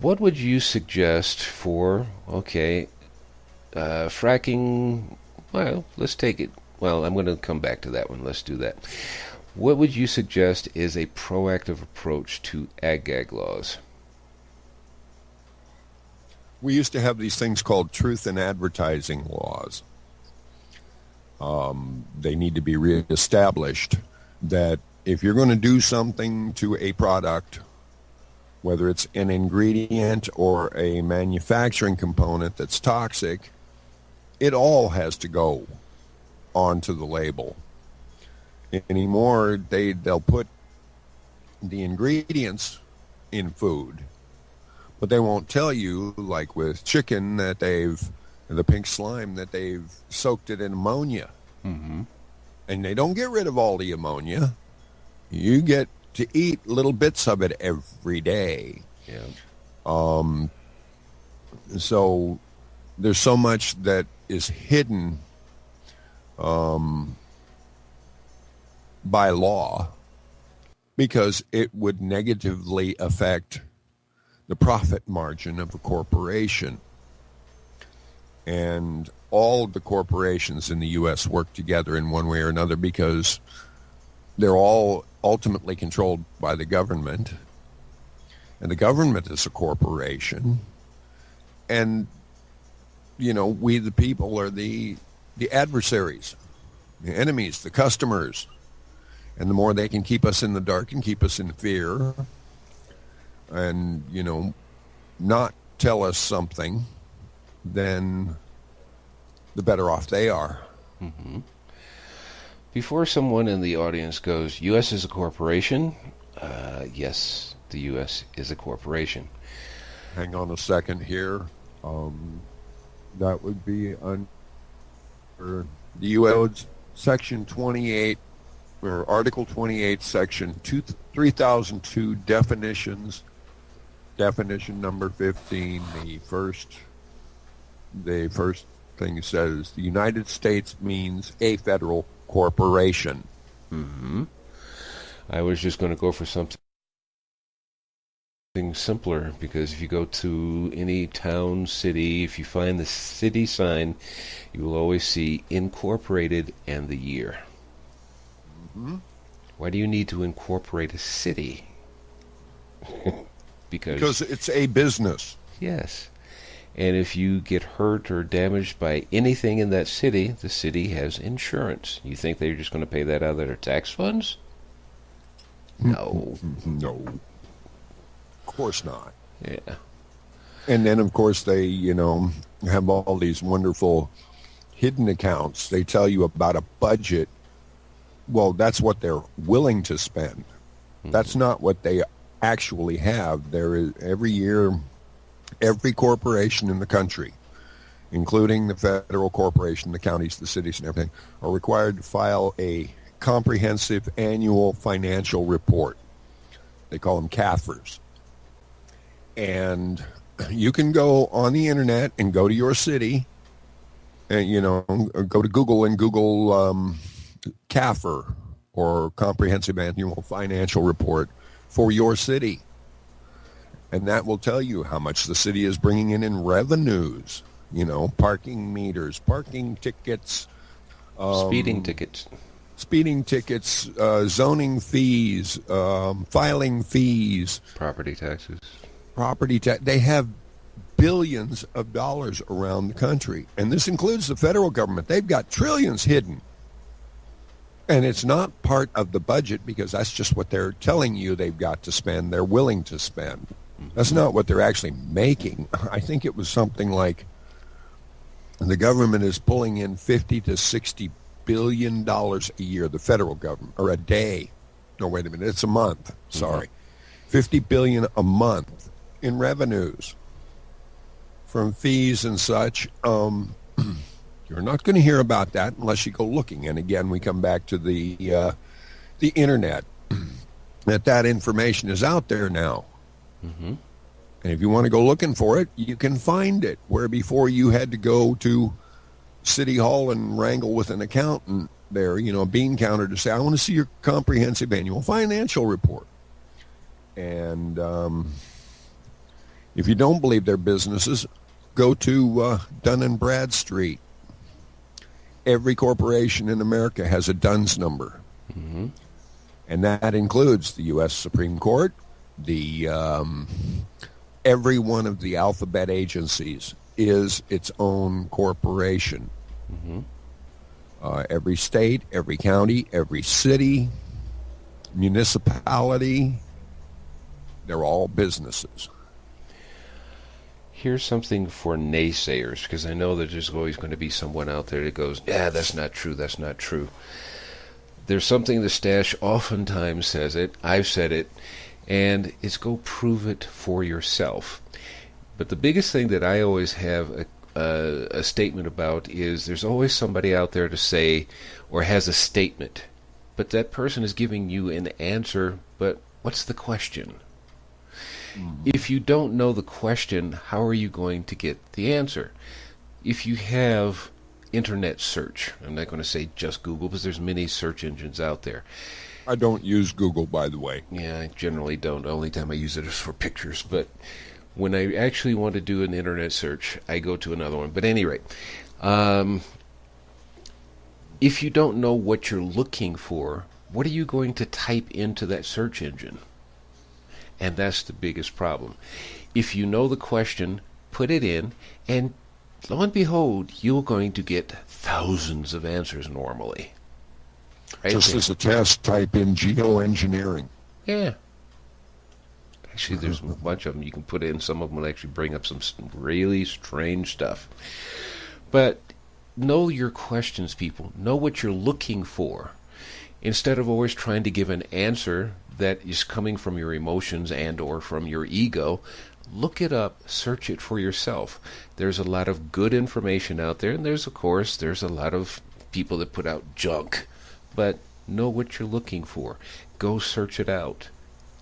What would you suggest for, fracking? Well, let's take it. Well, I'm going to come back to that one. Let's do that. What would you suggest is a proactive approach to ag-gag laws? we used to have these things called truth in advertising laws. They need to be reestablished, that if you're going to do something to a product, whether it's an ingredient or a manufacturing component that's toxic, it all has to go onto the label. Anymore, they'll put the ingredients in food, but they won't tell you, like with chicken, that the pink slime, that they've soaked it in ammonia. Mm-hmm. And they don't get rid of all the ammonia. You get to eat little bits of it every day. Yeah. So there's so much that is hidden by law, because it would negatively affect the profit margin of a corporation. And all of the corporations in the U.S. work together in one way or another, because they're all ultimately controlled by the government. And the government is a corporation. And, we the people are the adversaries, the enemies, the customers. And the more they can keep us in the dark and keep us in fear and, not tell us something, then the better off they are. Mm-hmm. Before someone in the audience goes, U.S. is a corporation, yes, the U.S. is a corporation. Hang on a second here. That would be under the U.S. Section 28, or Article 28, Section 3002, definitions. Definition number 15, the first thing says, the United States means a federal corporation. Mm-hmm. I was just going to go for something simpler, because if you go to any town, city, if you find the city sign, you will always see incorporated and the year. Mm-hmm. Why do you need to incorporate a city? Because it's a business. Yes. And if you get hurt or damaged by anything in that city, the city has insurance. You think they're just going to pay that out of their tax funds? No. No. Of course not. Yeah. And then, of course, they, have all these wonderful hidden accounts. They tell you about a budget. Well, that's what they're willing to spend. Mm-hmm. That's not what they actually have. There is, every year, every corporation in the country, including the federal corporation, the counties, the cities, and everything, are required to file a comprehensive annual financial report. They call them CAFRs. And you can go on the internet and go to your city and, go to Google and Google CAFR, or Comprehensive Annual Financial Report, for your city. And that will tell you how much the city is bringing in revenues, parking meters, parking tickets, Speeding tickets, zoning fees, filing fees, property taxes. They have billions of dollars around the country. And this includes the federal government. They've got trillions hidden. And it's not part of the budget, because that's just what they're telling you they've got to spend, they're willing to spend. That's not what they're actually making. I think it was something like the government is pulling in $50 to $60 billion a year, the federal government, or a day. No, wait a minute, it's a month. Sorry. $50 billion a month in revenues from fees and such. You're not going to hear about that unless you go looking. And again, we come back to the internet. that information is out there now. Mm-hmm. And if you want to go looking for it, you can find it. Where before you had to go to City Hall and wrangle with an accountant there, a bean counter, to say, I want to see your comprehensive annual financial report. And if you don't believe their businesses, go to Dun and Bradstreet. Every corporation in America has a DUNS number. Mm-hmm. And that includes the U.S. Supreme Court, the every one of the alphabet agencies is its own corporation. Mm-hmm. Every state, every county, every city, municipality, they're all businesses. Here's something for naysayers, because I know that there's always going to be someone out there that goes, yeah, that's not true, that's not true. There's something the stash oftentimes says it, I've said it, and it's go prove it for yourself. But the biggest thing that I always have a statement about is there's always somebody out there to say or has a statement, but that person is giving you an answer, but what's the question? If you don't know the question, how are you going to get the answer? If you have internet search, I'm not going to say just Google, because there's many search engines out there. I don't use Google, by the way. Yeah, I generally don't. The only time I use it is for pictures. But when I actually want to do an internet search, I go to another one. But at any rate, if you don't know what you're looking for, what are you going to type into that search engine? And that's the biggest problem. If you know the question, put it in, and lo and behold, you're going to get thousands of answers normally. Right Just there. as a test, type in geoengineering. Yeah. Actually, there's a bunch of them you can put in. Some of them will actually bring up some really strange stuff. But know your questions, people. Know what you're looking for. Instead of always trying to give an answer that is coming from your emotions and or from your ego, look it up, search it for yourself. There's a lot of good information out there, and there's a lot of people that put out junk. But know what you're looking for. Go search it out.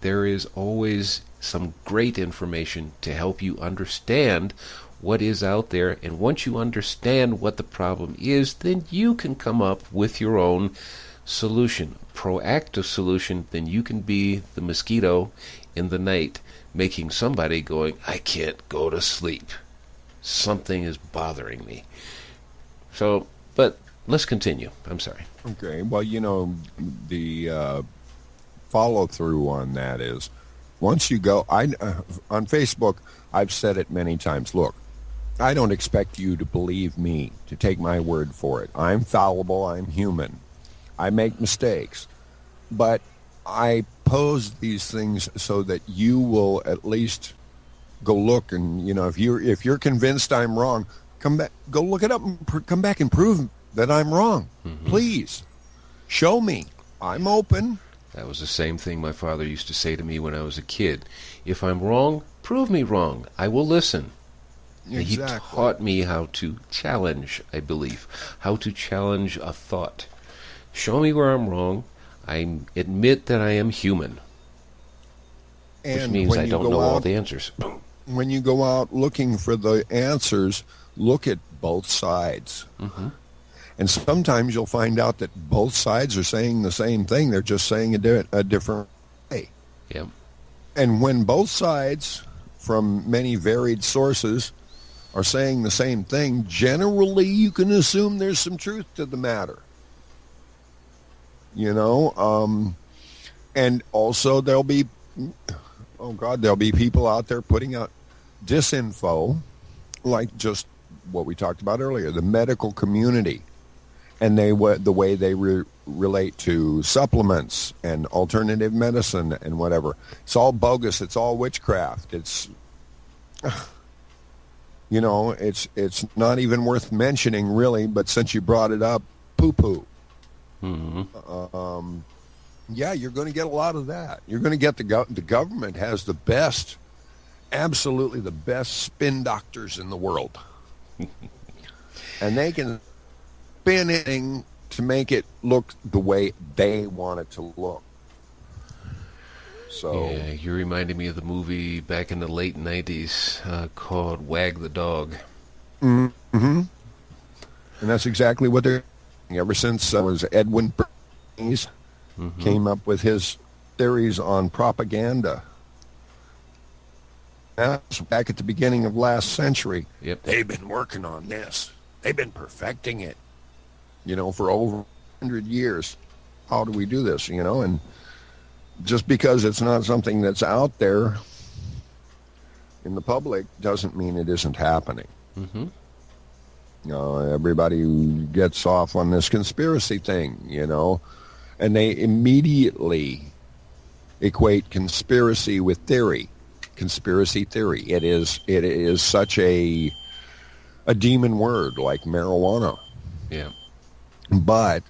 There is always some great information to help you understand what is out there, and once you understand what the problem is, then you can come up with your own solution, proactive solution. Then you can be the mosquito in the night, making somebody going, I can't go to sleep. Something is bothering me. So, but let's continue. I'm sorry. Okay, well, the follow-through on that is, once you go, on Facebook, I've said it many times, look, I don't expect you to believe me, to take my word for it. I'm fallible, I'm human. I make mistakes, but I pose these things so that you will at least go look, and if you're convinced I'm wrong, come back, go look it up, and come back and prove that I'm wrong. Mm-hmm. Please show me. I'm open. That was the same thing my father used to say to me when I was a kid. If I'm wrong, prove me wrong. I will listen. Exactly. He taught me how to challenge, I believe, how to challenge a thought. Show me where I'm wrong. I admit that I am human. And which means I don't know all the answers. When you go out looking for the answers, look at both sides. Mm-hmm. And sometimes you'll find out that both sides are saying the same thing. They're just saying a different way. Yeah. And when both sides, from many varied sources, are saying the same thing, generally you can assume there's some truth to the matter. And also there'll be people out there putting out disinfo, like just what we talked about earlier, the medical community, and the way they relate to supplements and alternative medicine and whatever. It's all bogus. It's all witchcraft. It's not even worth mentioning, really. But since you brought it up, poo-poo. Mm-hmm. Yeah, you're going to get a lot of that. You're going to get the government has the best, absolutely the best spin doctors in the world. And they can spin anything to make it look the way they want it to look. So yeah, you reminded me of the movie back in the late 90s called Wag the Dog. Mm-hmm. And that's exactly what they're doing. Ever since was Edwin Bernays came up with his theories on propaganda. That's back at the beginning of last century. Yep. They've been working on this. They've been perfecting it, for over 100 years. How do we do this, And just because it's not something that's out there in the public doesn't mean it isn't happening. Mm-hmm. Everybody gets off on this conspiracy thing, and they immediately equate conspiracy with theory. Conspiracy theory. It is such a demon word like marijuana. Yeah. But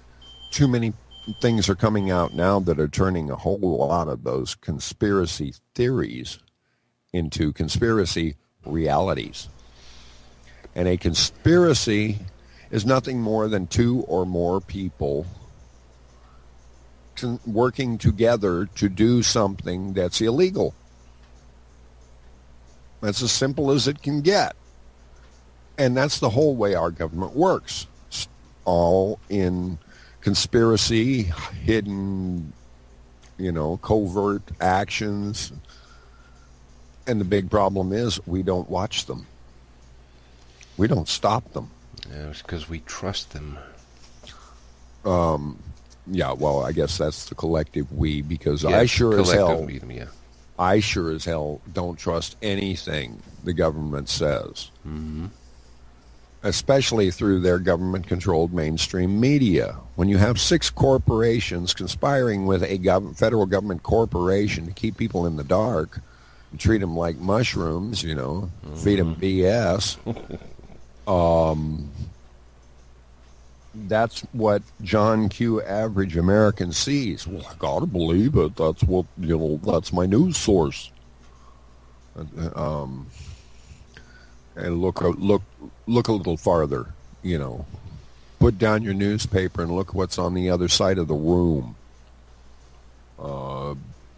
too many things are coming out now that are turning a whole lot of those conspiracy theories into conspiracy realities. And a conspiracy is nothing more than two or more people working together to do something that's illegal. That's as simple as it can get. And that's the whole way our government works. It's all in conspiracy, hidden, covert actions. And the big problem is we don't watch them. We don't stop them. Yeah, it's because we trust them. Yeah, well, I guess that's the collective we, because Yeah, I sure as hell, medium, yeah. I sure as hell don't trust anything the government says. Mm-hmm. Especially through their government-controlled mainstream media. When you have 6 corporations conspiring with a federal government corporation to keep people in the dark, and treat them like mushrooms, Mm-hmm. feed them BS. That's what John Q. Average American sees. Well, I gotta believe it. That's what that's my news source. And look a little farther. Put down your newspaper and look what's on the other side of the room.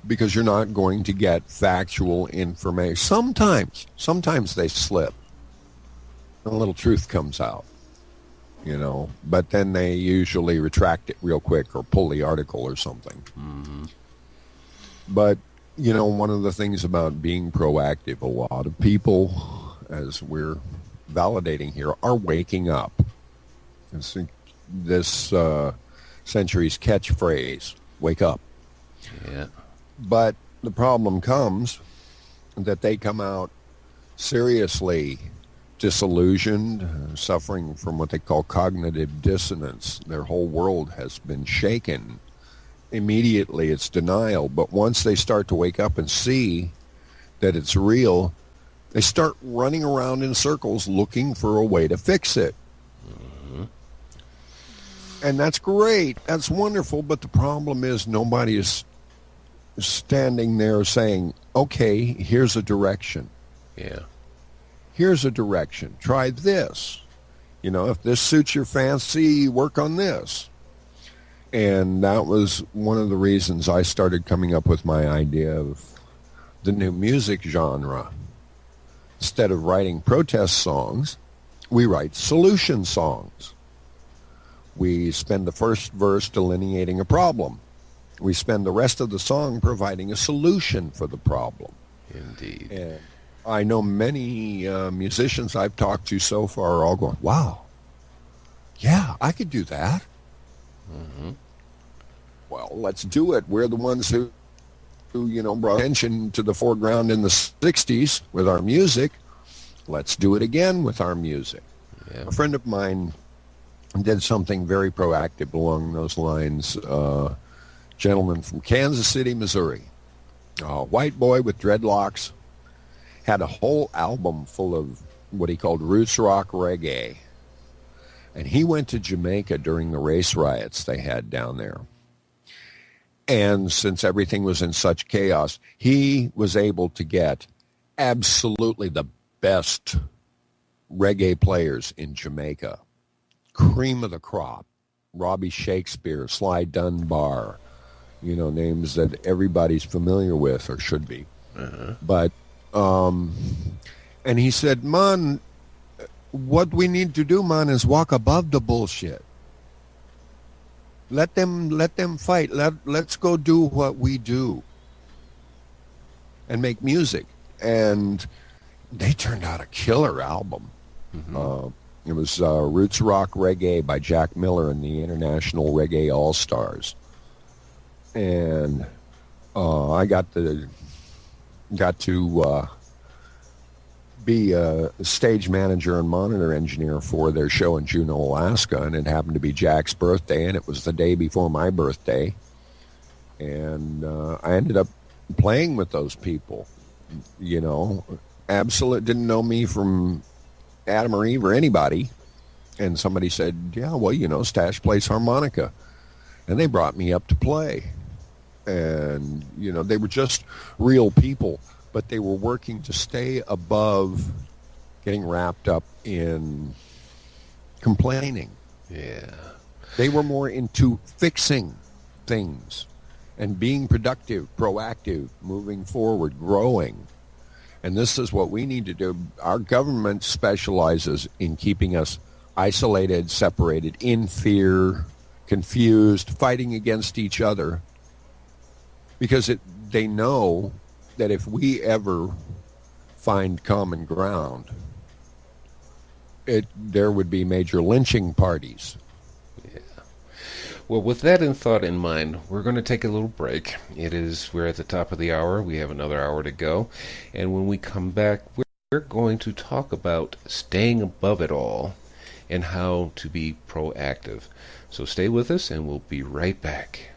Because you're not going to get factual information. Sometimes they slip. A little truth comes out. But then they usually retract it real quick or pull the article or something. Mm-hmm. But, one of the things about being proactive, a lot of people, as we're validating here, are waking up. It's this century's catchphrase, wake up. Yeah. But the problem comes that they come out seriously disillusioned, suffering from what they call cognitive dissonance. Their whole world has been shaken. Immediately it's denial, but once they start to wake up and see that it's real, they start running around in circles looking for a way to fix it. Mm-hmm. And that's great. That's wonderful, but the problem is nobody is standing there saying, okay, here's a direction. Yeah. Here's a direction. Try this. If this suits your fancy, work on this. And that was one of the reasons I started coming up with my idea of the new music genre. Instead of writing protest songs, we write solution songs. We spend the first verse delineating a problem. We spend the rest of the song providing a solution for the problem. Indeed. And I know many musicians I've talked to so far are all going, wow, yeah, I could do that. Mm-hmm. Well, let's do it. We're the ones who brought attention to the foreground in the 60s with our music. Let's do it again with our music. Yeah. A friend of mine did something very proactive along those lines. Gentleman from Kansas City, Missouri. A white boy with dreadlocks. Had a whole album full of what he called roots rock reggae. And he went to Jamaica during the race riots they had down there. And since everything was in such chaos, he was able to get absolutely the best reggae players in Jamaica. Cream of the crop. Robbie Shakespeare, Sly Dunbar, names that everybody's familiar with or should be. Uh-huh. But, and he said, man, what we need to do, man, is walk above the bullshit. Let them fight. Let's go do what we do and make music. And they turned out a killer album. Mm-hmm. It was Roots Rock Reggae by Jack Miller and the International Reggae All-Stars. And I got to be a stage manager and monitor engineer for their show in Juneau, Alaska, and it happened to be Jack's birthday, and it was the day before my birthday. And I ended up playing with those people, you know. Absolute didn't know me from Adam or Eve or anybody. And somebody said, yeah, well, you know, Stash plays harmonica. And they brought me up to play. And, you know, they were just real people, but they were working to stay above getting wrapped up in complaining. Yeah. They were more into fixing things and being productive, proactive, moving forward, growing. And this is what we need to do. Our government specializes in keeping us isolated, separated, in fear, confused, fighting against each other, because they know that if we ever find common ground, there would be major lynching parties. Yeah. Well, with that in thought in mind, we're going to take a little break. We're at the top of the hour. We have another hour to go. And when we come back, we're going to talk about staying above it all and how to be proactive. So stay with us, and we'll be right back.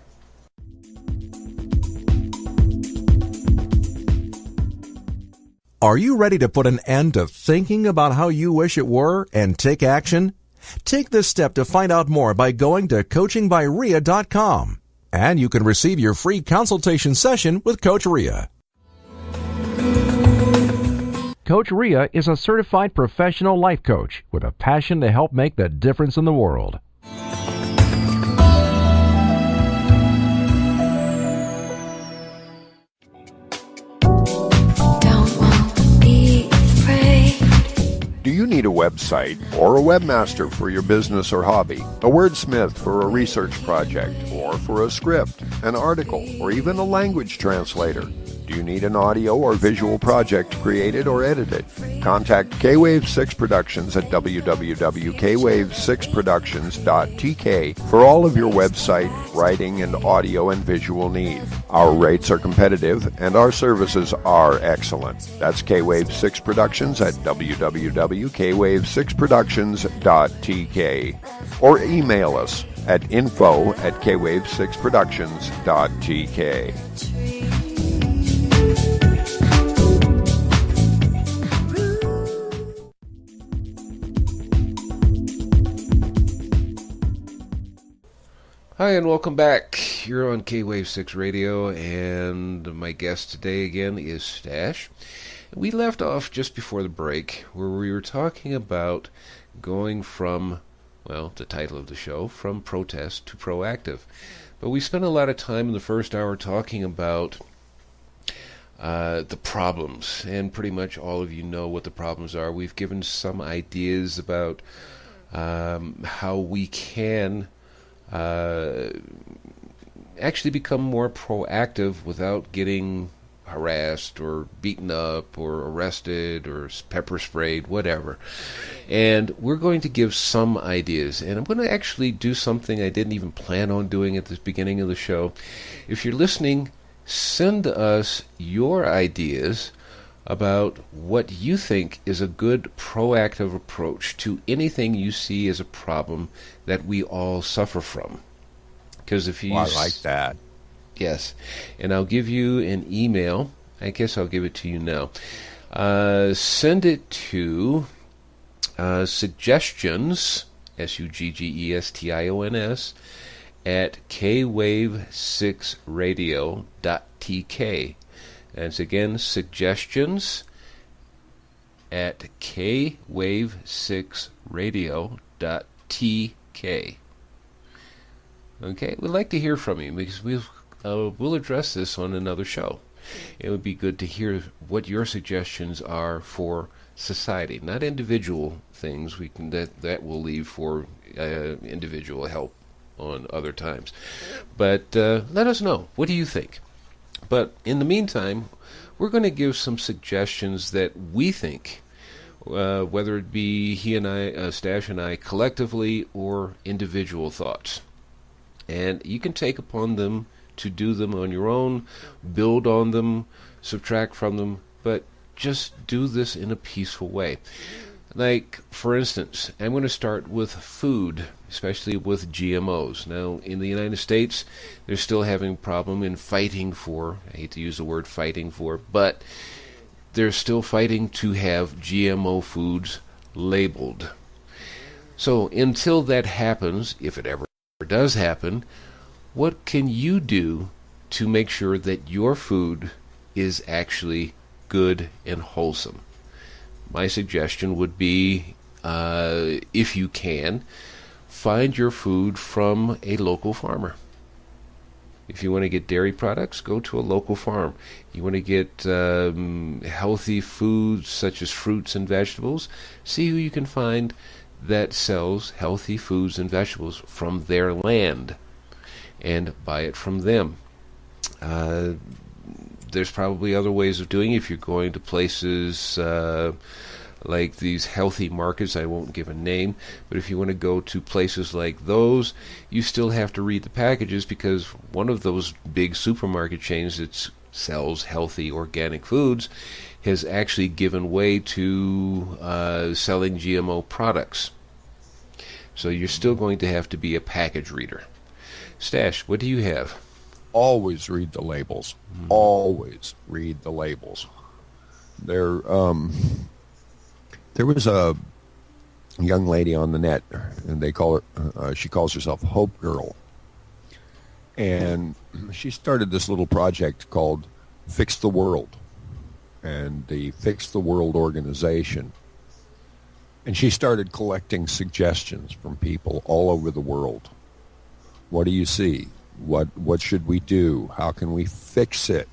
Are you ready to put an end to thinking about how you wish it were and take action? Take this step to find out more by going to coachingbyria.com, and you can receive your free consultation session with Coach Ria. Coach Ria is a certified professional life coach with a passion to help make the difference in the world. Do you need a website or a webmaster for your business or hobby, a wordsmith for a research project, or for a script, an article, or even a language translator? Do you need an audio or visual project created or edited? Contact K-Wave 6 Productions at www.kwave6productions.tk for all of your website, writing, and audio and visual needs. Our rates are competitive and our services are excellent. That's K-Wave 6 Productions at www.kwave6productions.tk or email us at info@kwave6productions.tk. Hi, and welcome back. You're on K-Wave 6 Radio, and my guest today again is Stash. We left off just before the break where we were talking about going from, well, the title of the show, from protest to proactive. But we spent a lot of time in the first hour talking about the problems, and pretty much all of you know what the problems are. We've given some ideas about how we can actually become more proactive without getting harassed or beaten up or arrested or pepper sprayed, whatever. And we're going to give some ideas, and I'm going to actually do something I didn't even plan on doing at the beginning of the show. If you're listening, send us your ideas about what you think is a good proactive approach to anything you see as a problem that we all suffer from. Because if you I like that. Yes, and I'll give you an email. I guess I'll give it to you now. Send it to suggestions, suggestions, at kwave6radio.tk. And again, suggestions at kwave6radio.tk. Okay, we'd like to hear from you because we'll address this on another show. It would be good to hear what your suggestions are for society, not individual things. We can that we'll leave for individual help on other times. But let us know. What do you think? But in the meantime, we're going to give some suggestions that we think, whether it be he and I, Stash and I, collectively or individual thoughts. And you can take upon them to do them on your own, build on them, subtract from them, but just do this in a peaceful way. Like, for instance, I'm going to start with food, especially with GMOs. Now, in the United States, they're still having a problem in fighting for, I hate to use the word fighting for, but they're still fighting to have GMO foods labeled. So until that happens, if it ever does happen, what can you do to make sure that your food is actually good and wholesome? My suggestion would be, if you can, find your food from a local farmer. If you want to get dairy products, go to a local farm. You want to get healthy foods such as fruits and vegetables, see who you can find that sells healthy foods and vegetables from their land and buy it from them. There's probably other ways of doing it. If you're going to places like these healthy markets, I won't give a name, but if you want to go to places like those, you still have to read the packages, because one of those big supermarket chains that sells healthy organic foods has actually given way to selling GMO products. So you're still going to have to be a package reader. Stash, what do you have? Always read the labels. Always read the labels. There was a young lady on the net, and they call her. She calls herself Hope Girl, and she started this little project called Fix the World, and the Fix the World organization. And she started collecting suggestions from people all over the world. What do you see? What should we do? How can we fix it?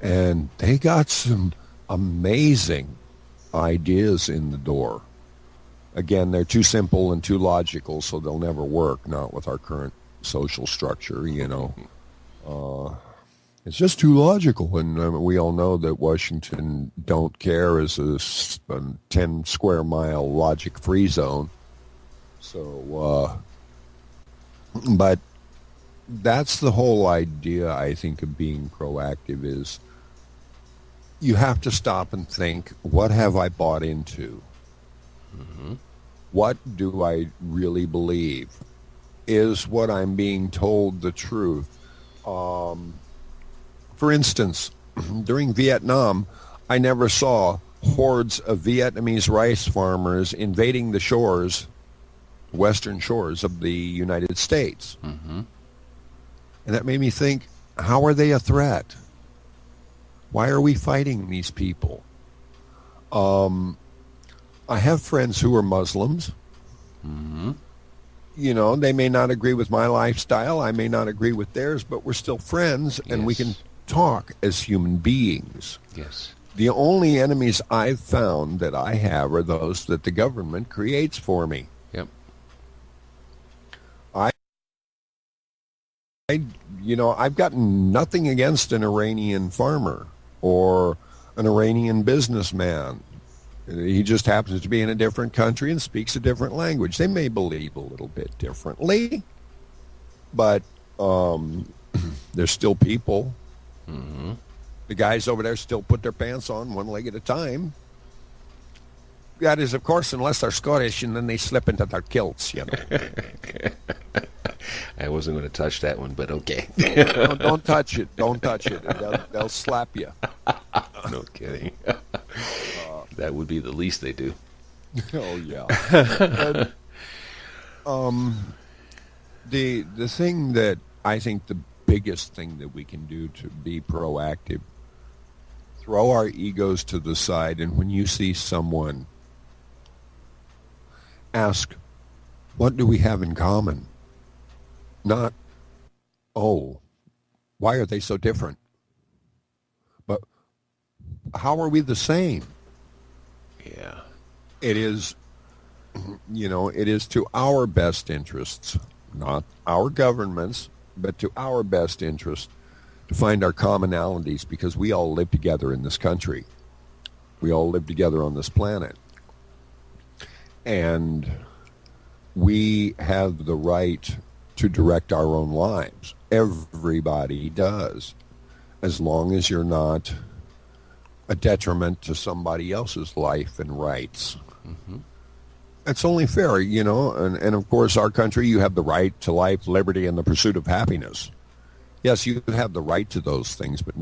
And they got some amazing ideas in the door. Again, they're too simple and too logical, so they'll never work, not with our current social structure, you know. It's just too logical, and we all know that Washington don't care is a 10 square mile logic-free zone. So, but that's the whole idea, I think, of being proactive is you have to stop and think, what have I bought into? Mm-hmm. What do I really believe? Is what I'm being told the truth? For instance, during Vietnam, I never saw hordes of Vietnamese rice farmers invading the shores, western shores of the United States. Mm-hmm. And that made me think, how are they a threat? Why are we fighting these people? I have friends who are Muslims. Mm-hmm. You know, they may not agree with my lifestyle. I may not agree with theirs, but we're still friends, and we can talk as human beings. Yes. The only enemies I've found that I have are those that the government creates for me. Yep. I've got nothing against an Iranian farmer or an Iranian businessman. He just happens to be in a different country and speaks a different language. They may believe a little bit differently, but they're still people. Mm-hmm. The guys over there still put their pants on one leg at a time. That is, of course, unless they're Scottish, and then they slip into their kilts, you know. I wasn't going to touch that one, but okay. No, don't touch it. Don't touch it. They'll slap you. No kidding. That would be the least they do. Oh, yeah. The thing that I think the biggest thing that we can do to be proactive, throw our egos to the side, and when you see someone, ask, what do we have in common? Not, oh, why are they so different? But how are we the same? Yeah. It is, it is to our best interests, not our government's, but to our best interest to find our commonalities, because we all live together in this country. We all live together on this planet. And we have the right to direct our own lives. Everybody does, as long as you're not a detriment to somebody else's life and rights. Mm-hmm. It's only fair, and of course our country, you have the right to life, liberty, and the pursuit of happiness. Yes, you have the right to those things, but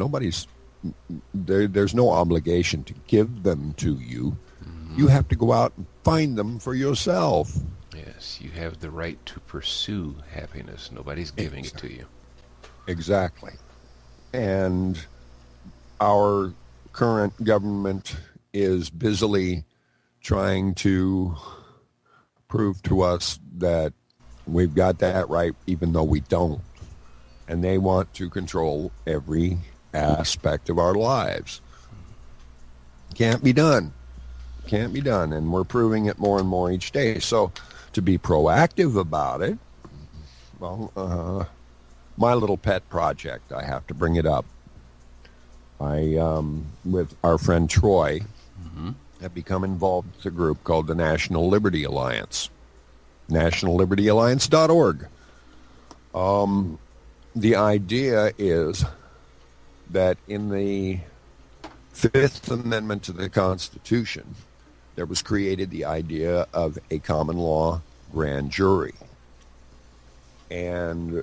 there's no obligation to give them to you. Mm-hmm. You have to go out and find them for yourself. Yes, you have the right to pursue happiness. Nobody's giving it to you. Exactly. And our current government is busily trying to prove to us that we've got that right, even though we don't. And they want to control every aspect of our lives. Can't be done. Can't be done. And we're proving it more and more each day. So to be proactive about it, well, my little pet project, I have to bring it up. With our friend Troy, mm-hmm. have become involved with a group called the National Liberty Alliance. NationalLibertyAlliance.org. The idea is that in the Fifth Amendment to the Constitution, there was created the idea of a common law grand jury. And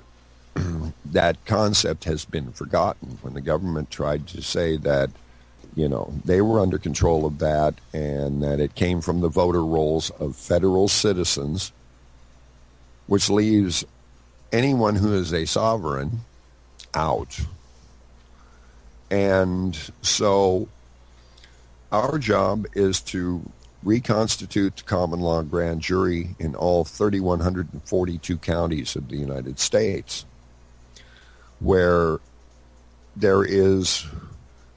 that concept has been forgotten when the government tried to say that, they were under control of that and that it came from the voter rolls of federal citizens, which leaves anyone who is a sovereign out. And so our job is to reconstitute the common law grand jury in all 3,142 counties of the United States, where there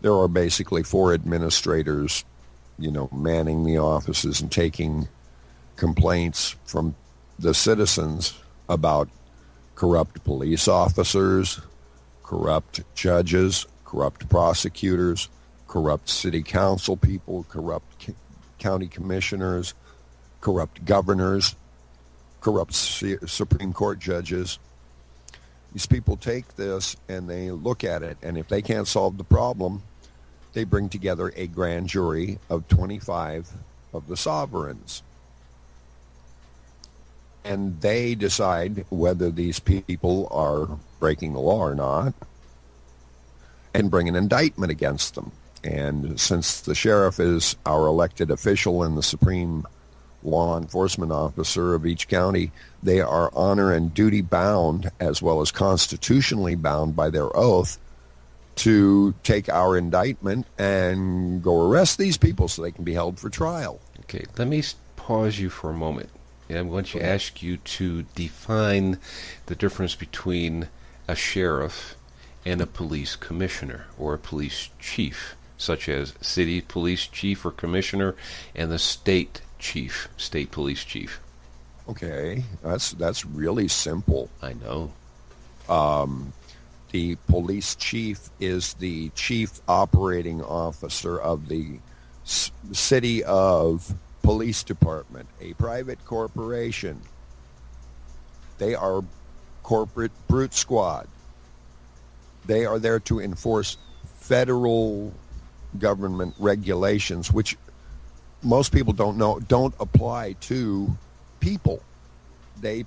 are basically 4 administrators, manning the offices and taking complaints from the citizens about corrupt police officers, corrupt judges, corrupt prosecutors, corrupt city council people, corrupt county commissioners, corrupt governors, corrupt Supreme Court judges. These people take this and they look at it, and if they can't solve the problem, they bring together a grand jury of 25 of the sovereigns. And they decide whether these people are breaking the law or not and bring an indictment against them. And since the sheriff is our elected official and the supreme law enforcement officer of each county, they are honor and duty bound, as well as constitutionally bound by their oath, to take our indictment and go arrest these people so they can be held for trial. Okay, let me pause you for a moment. And I'm going to ask you to define the difference between a sheriff and a police commissioner or a police chief, such as city police chief or commissioner and the state chief, state police chief. Okay, that's really simple. I know. The police chief is the chief operating officer of the city of police department, a private corporation. They are corporate brute squad. They are there to enforce federal government regulations, which most people don't apply to people. They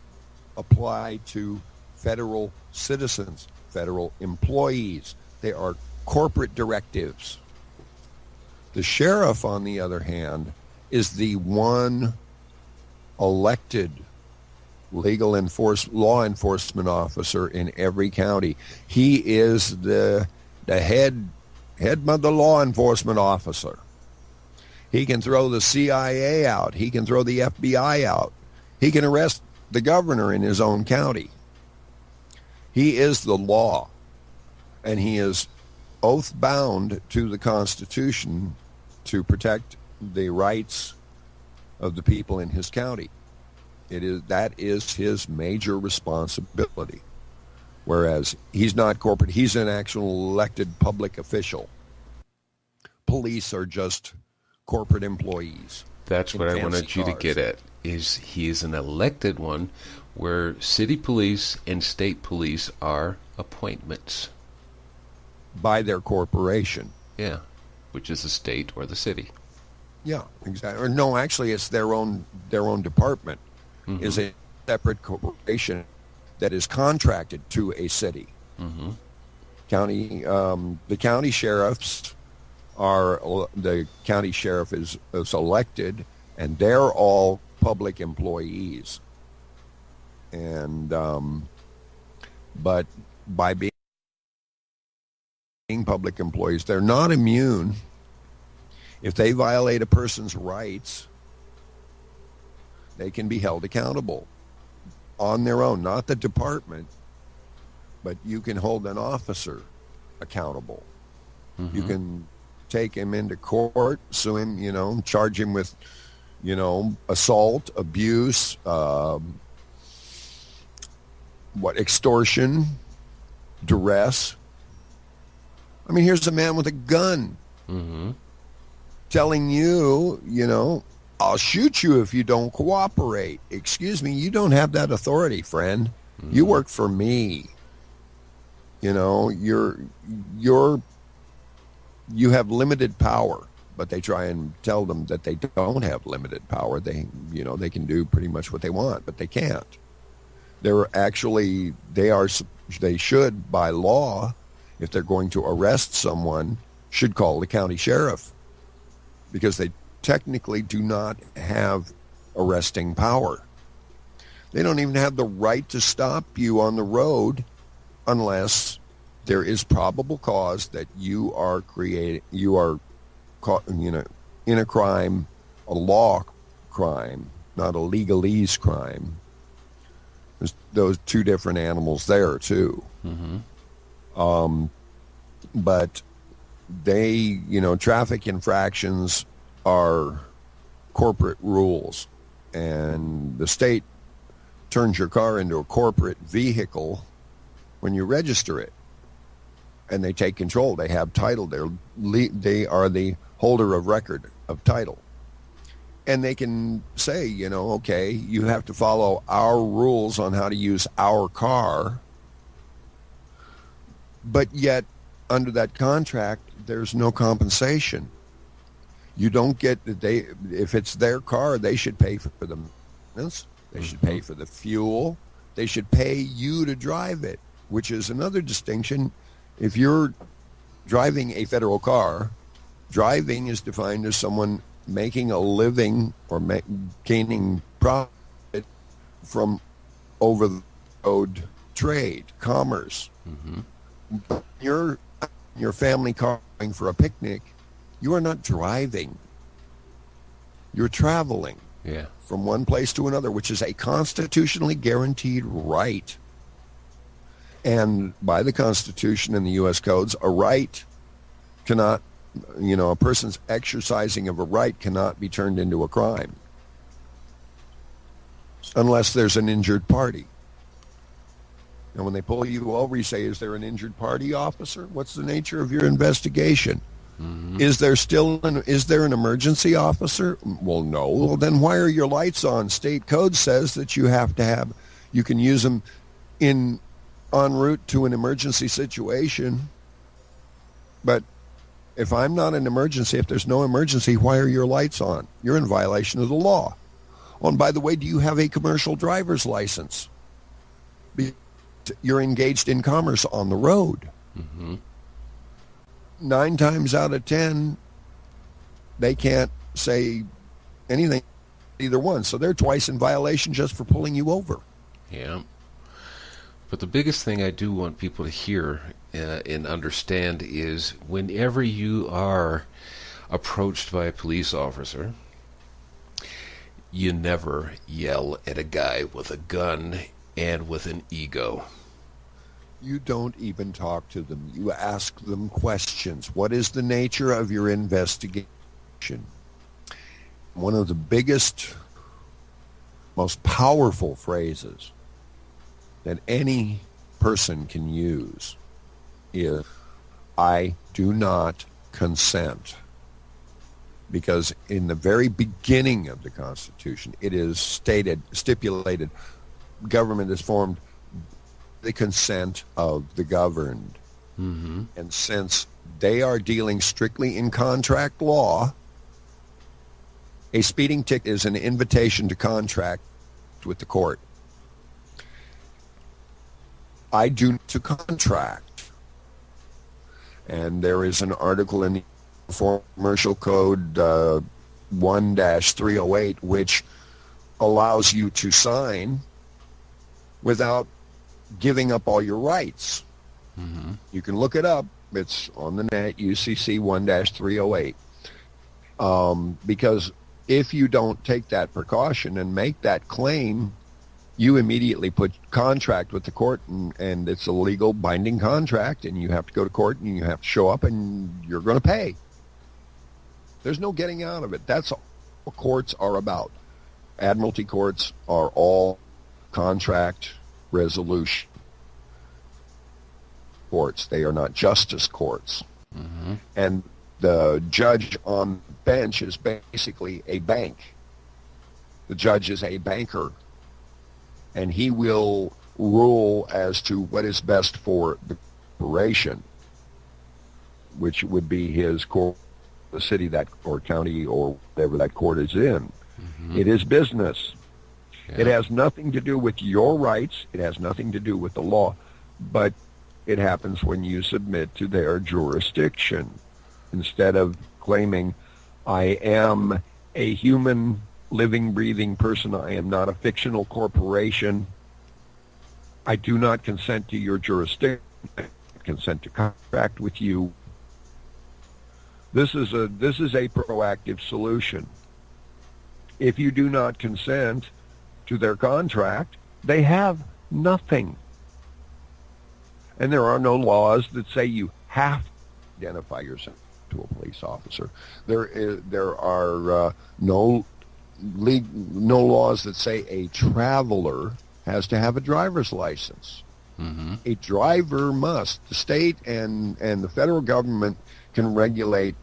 apply to federal citizens, federal employees. They are corporate directives. The sheriff, on the other hand, is the one elected law enforcement officer in every county. He is the head of the law enforcement officer. He can throw the CIA out. He can throw the FBI out. He can arrest the governor in his own county. He is the law, and he is oath-bound to the Constitution to protect the rights of the people in his county. That is his major responsibility. Whereas he's not corporate, he's an actual elected public official. Police are just corporate employees. That's what I wanted you to get at, is he is an elected one, where city police and state police are appointments. By their corporation. Yeah. which is the state or the city. Yeah, exactly. Or no, actually, it's their own department is a separate corporation that is contracted to a city. The county sheriffs the county sheriff is elected, and they're all public employees. And but by being public employees, they're not immune. If they violate a person's rights, they can be held accountable on their own, not the department, but you can hold an officer accountable. You can take him into court, sue him, charge him with, assault, abuse, extortion, duress. I mean, here's a man with a gun telling you, I'll shoot you if you don't cooperate. Excuse me, you don't have that authority, friend. You work for me. You have limited power, but they try and tell them that they don't have limited power. They can do pretty much what they want, but they can't. They should, by law, if they're going to arrest someone, should call the county sheriff, because they technically do not have arresting power. They don't even have the right to stop you on the road unless there is probable cause that you are caught, in a crime, a law crime, not a legalese crime. There's those two different animals there too. But they, traffic infractions are corporate rules, and the state turns your car into a corporate vehicle when you register it, and they take control. They have title. They are the holder of record of title, and they can say, okay, you have to follow our rules on how to use our car, but yet under that contract there's no compensation. You don't get if it's their car, they should pay for the maintenance, they should pay for the fuel, they should pay you to drive it, which is another distinction. If you're driving a federal car, driving is defined as someone making a living or gaining profit from over-the-road trade, commerce. Your family car going for a picnic, you are not driving. You're traveling from one place to another, which is a constitutionally guaranteed right. And by the Constitution and the U.S. codes, a right cannot, a person's exercising of a right cannot be turned into a crime unless there's an injured party. And when they pull you over, you say, is there an injured party, officer? What's the nature of your investigation? Is there an emergency, officer? Well, no. Well, then why are your lights on? State code says that you can use them en route to an emergency situation. But if I'm not an emergency, if there's no emergency, why are your lights on? You're in violation of the law. Oh, and by the way, do you have a commercial driver's license? You're engaged in commerce on the road. 9 times out of 10, they can't say anything, either one. So they're twice in violation just for pulling you over. Yeah. But the biggest thing I do want people to hear and understand is whenever you are approached by a police officer, you never yell at a guy with a gun and with an ego. You don't even talk to them. You ask them questions. What is the nature of your investigation? One of the biggest, most powerful phrases that any person can use is, I do not consent. Because in the very beginning of the Constitution, it is stipulated, government is formed the consent of the governed. Mm-hmm. And since they are dealing strictly in contract law, a speeding ticket is an invitation to contract with the court. I do to contract. And there is an article in the Commercial Code 1-308 which allows you to sign without giving up all your rights. Mm-hmm. You can look it up. It's on the net, UCC 1-308. Because if you don't take that precaution and make that claim, you immediately put contract with the court, and it's a legal binding contract, and you have to go to court, and you have to show up, and you're going to pay. There's no getting out of it. That's all courts are about. Admiralty courts are all contract resolution courts. They are not justice courts. Mm-hmm. And the judge on the bench is basically a bank. The judge is a banker, and he will rule as to what is best for the corporation, which would be his court, the city that or county or whatever that court is in. Mm-hmm. It is business. Yeah. It has nothing to do with your rights. It has nothing to do with the law, but it happens when you submit to their jurisdiction. Instead of claiming, I am a human, living, breathing person, I am not a fictional corporation, I do not consent to your jurisdiction, I consent to contract with you. This is a proactive solution. If you do not consent to their contract, they have nothing. And there are no laws that say you have to identify yourself to a police officer. There are no laws that say a traveler has to have a driver's license. Mm-hmm. A driver must. The state and the federal government can regulate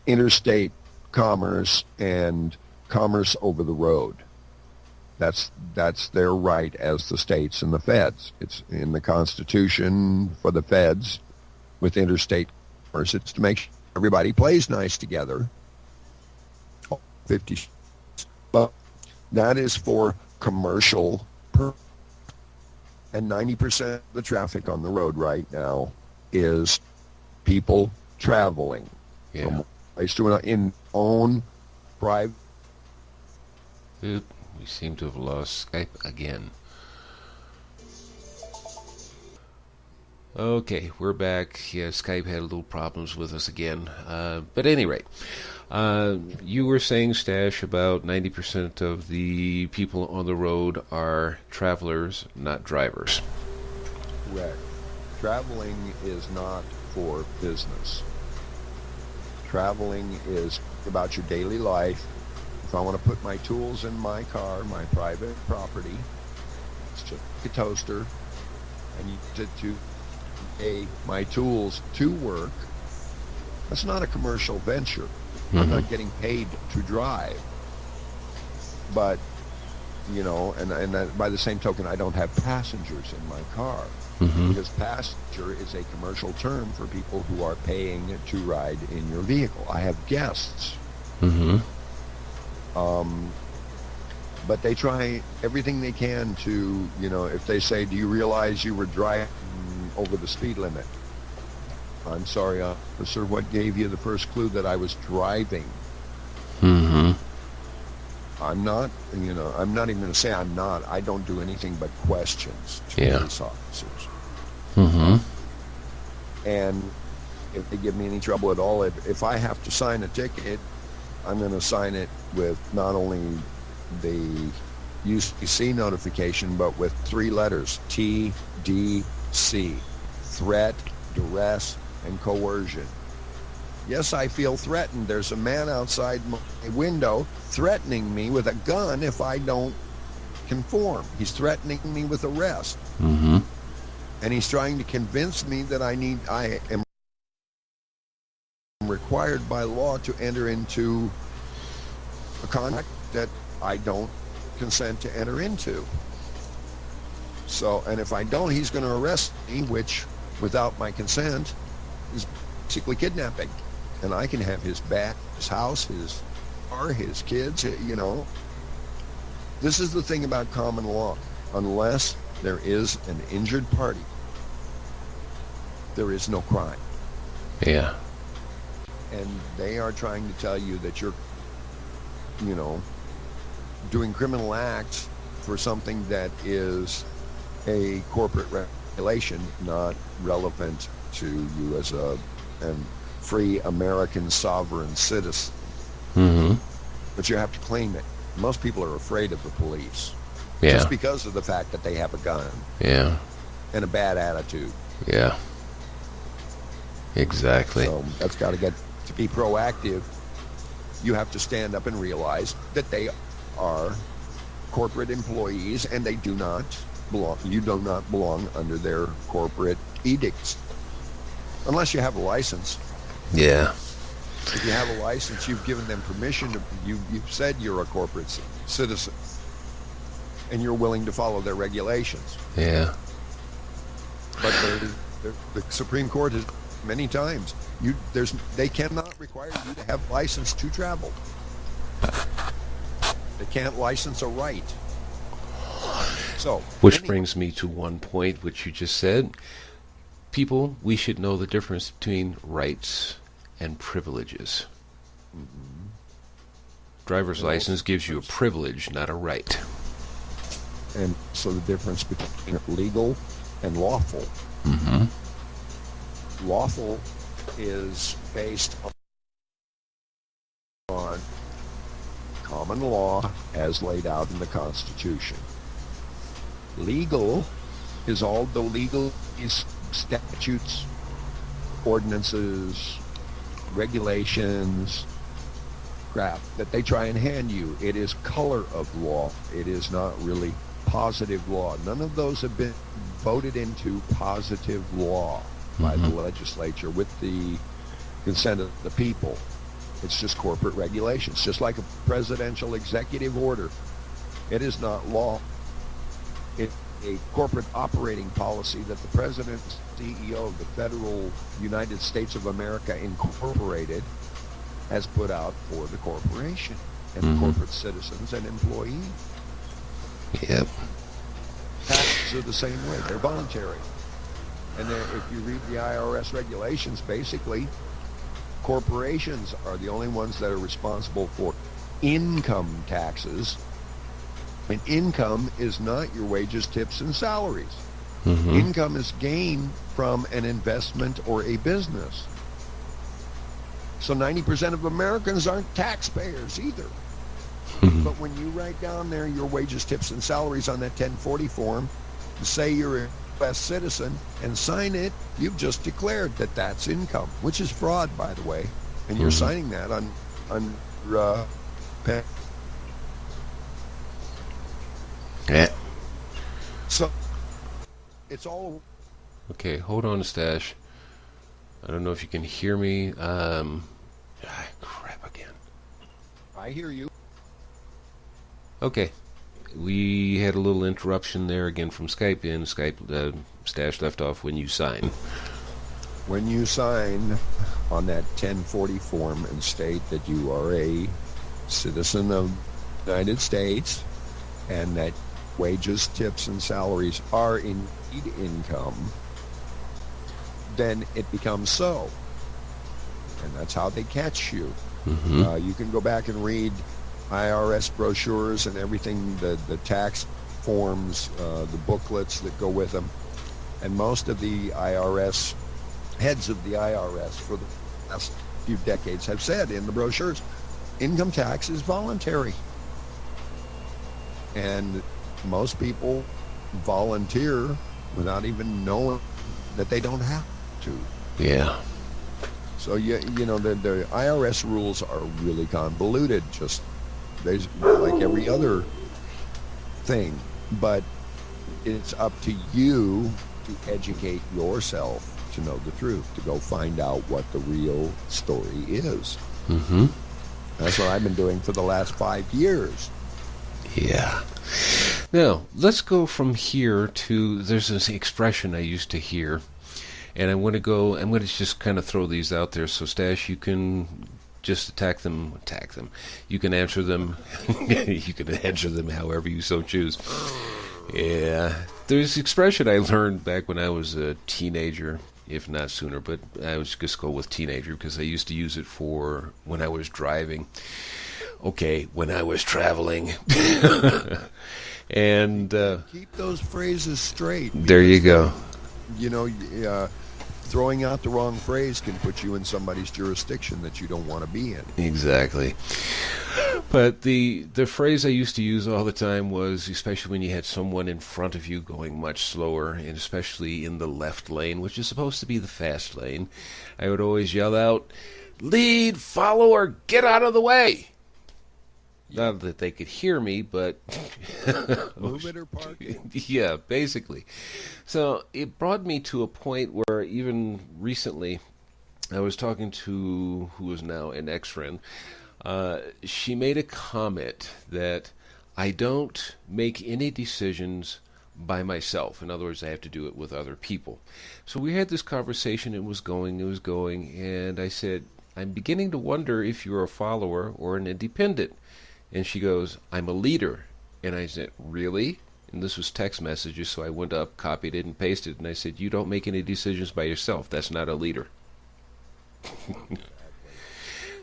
interstate commerce and commerce over the road. That's their right as the states and the feds. It's in the Constitution for the feds with interstate commerce. It's to make sure everybody plays nice together. 50, but that is for commercial purposes. And 90% of the traffic on the road right now is people traveling from one place to another in own private. Oop, we seem to have lost Skype again. Okay, we're back. Yeah, Skype had a little problems with us again. But at any rate, you were saying, Stash, about 90% of the people on the road are travelers, not drivers. Correct. Traveling is not for business. Traveling is about your daily life. If I want to put my tools in my car, my private property, it's just a toaster, and use it to pay my tools to work. That's not a commercial venture. Mm-hmm. I'm not getting paid to drive. But, you know, and that, by the same token, I don't have passengers in my car. Mm-hmm. Because passenger is a commercial term for people who are paying to ride in your vehicle. I have guests. Mm-hmm. But they try everything they can to, you know, if they say, do you realize you were driving over the speed limit? I'm sorry, officer, what gave you the first clue that I was driving? Mm-hmm. I'm not, you know, I'm not even going to say I'm not. I don't do anything but questions to police officers. Mm-hmm. And if they give me any trouble at all, if I have to sign a ticket, I'm going to sign it with not only the UCC notification, but with 3 letters, TDC, threat, duress, and coercion. Yes, I feel threatened. There's a man outside my window threatening me with a gun if I don't conform. He's threatening me with arrest. Mm-hmm. And he's trying to convince me that I am required by law to enter into a contract that I don't consent to enter into. So, and if I don't, he's going to arrest me, which without my consent is basically kidnapping. And I can have his house, his car, his kids, you know. This is the thing about common law. Unless there is an injured party, there is no crime. Yeah. And they are trying to tell you that you're, you know, doing criminal acts for something that is a corporate regulation, not relevant to you as a free American sovereign citizen. Mm-hmm. But you have to claim it. Most people are afraid of the police. Yeah. Just because of the fact that they have a gun. Yeah. And a bad attitude. Yeah. Exactly. So that's got to get to be proactive. You have to stand up and realize that they are corporate employees and they do not belong. You do not belong under their corporate edicts, unless you have a license. Yeah. If you have a license, you've given them permission. You've said you're a corporate citizen, and you're willing to follow their regulations. Yeah. But the Supreme Court has many times they cannot require you to have license to travel. They can't license a right. So, which brings me to one point which you just said. People, we should know the difference between rights and privileges. Mm-hmm. Driver's license gives you a privilege, not a right. And so the difference between legal and lawful. Mm-hmm. Lawful is based on common law as laid out in the Constitution. Legal is all the legal statutes, ordinances, regulations, crap that they try and hand you. It is color of law. It is not really positive law. None of those have been voted into positive law by the legislature with the consent of the people. It's just corporate regulations, just like a presidential executive order. It is not law. It's a corporate operating policy that the president, CEO of the Federal United States of America Incorporated has put out for the corporation and the corporate citizens and employees. Yep. Taxes are the same way. They're voluntary. And if you read the IRS regulations, basically, corporations are the only ones that are responsible for income taxes. And income is not your wages, tips, and salaries. Income is gain from an investment or a business. So 90% of Americans aren't taxpayers either. But when you write down there your wages, tips, and salaries on that 1040 form, say you're a U.S. citizen and sign it, you've just declared that that's income, which is fraud, by the way. And you're signing that on Yeah. So it's all Okay, hold on, Stash. I don't know if you can hear me. Crap again. I hear you. Okay. We had a little interruption there again from Skype in. Skype Stash left off when you sign. When you sign on that 1040 form and state that you are a citizen of the United States and that wages, tips, and salaries are indeed income, then it becomes so. And that's how they catch you. You can go back and read IRS brochures and everything, the tax forms, the booklets that go with them. And most of the IRS, heads of the IRS for the last few decades have said in the brochures, income tax is voluntary. And most people volunteer without even knowing that they don't have to. Yeah. So you know the IRS rules are really convoluted, just like every other thing. But it's up to you to educate yourself to know the truth, to go find out what the real story is. That's what I've been doing for the last 5 years. Yeah. Now, let's go from here to, there's this expression I used to hear, And I'm going to just kind of throw these out there. So, Stash, you can just attack them. You can answer them. You can answer them however you so choose. Yeah. There's an expression I learned back when I was a teenager, if not sooner, but I was just go with teenager because I used to use it for when I was driving. Okay, when I was traveling. And keep those phrases straight. There you go. You know, throwing out the wrong phrase can put you in somebody's jurisdiction that you don't want to be in. Exactly. But the phrase I used to use all the time was, especially when you had someone in front of you going much slower, and especially in the left lane, which is supposed to be the fast lane, I would always yell out, "Lead, follow, or get out of the way!" Not that they could hear me, but move it or park it. Yeah, basically. So it brought me to a point where even recently I was talking to who is now an ex-friend. She made a comment that I don't make any decisions by myself. In other words, I have to do it with other people. So we had this conversation. It was going, and I said, I'm beginning to wonder if you're a follower or an independent. And she goes, I'm a leader. And I said, really? And this was text messages, so I went up, copied it, and pasted it. And I said, you don't make any decisions by yourself. That's not a leader.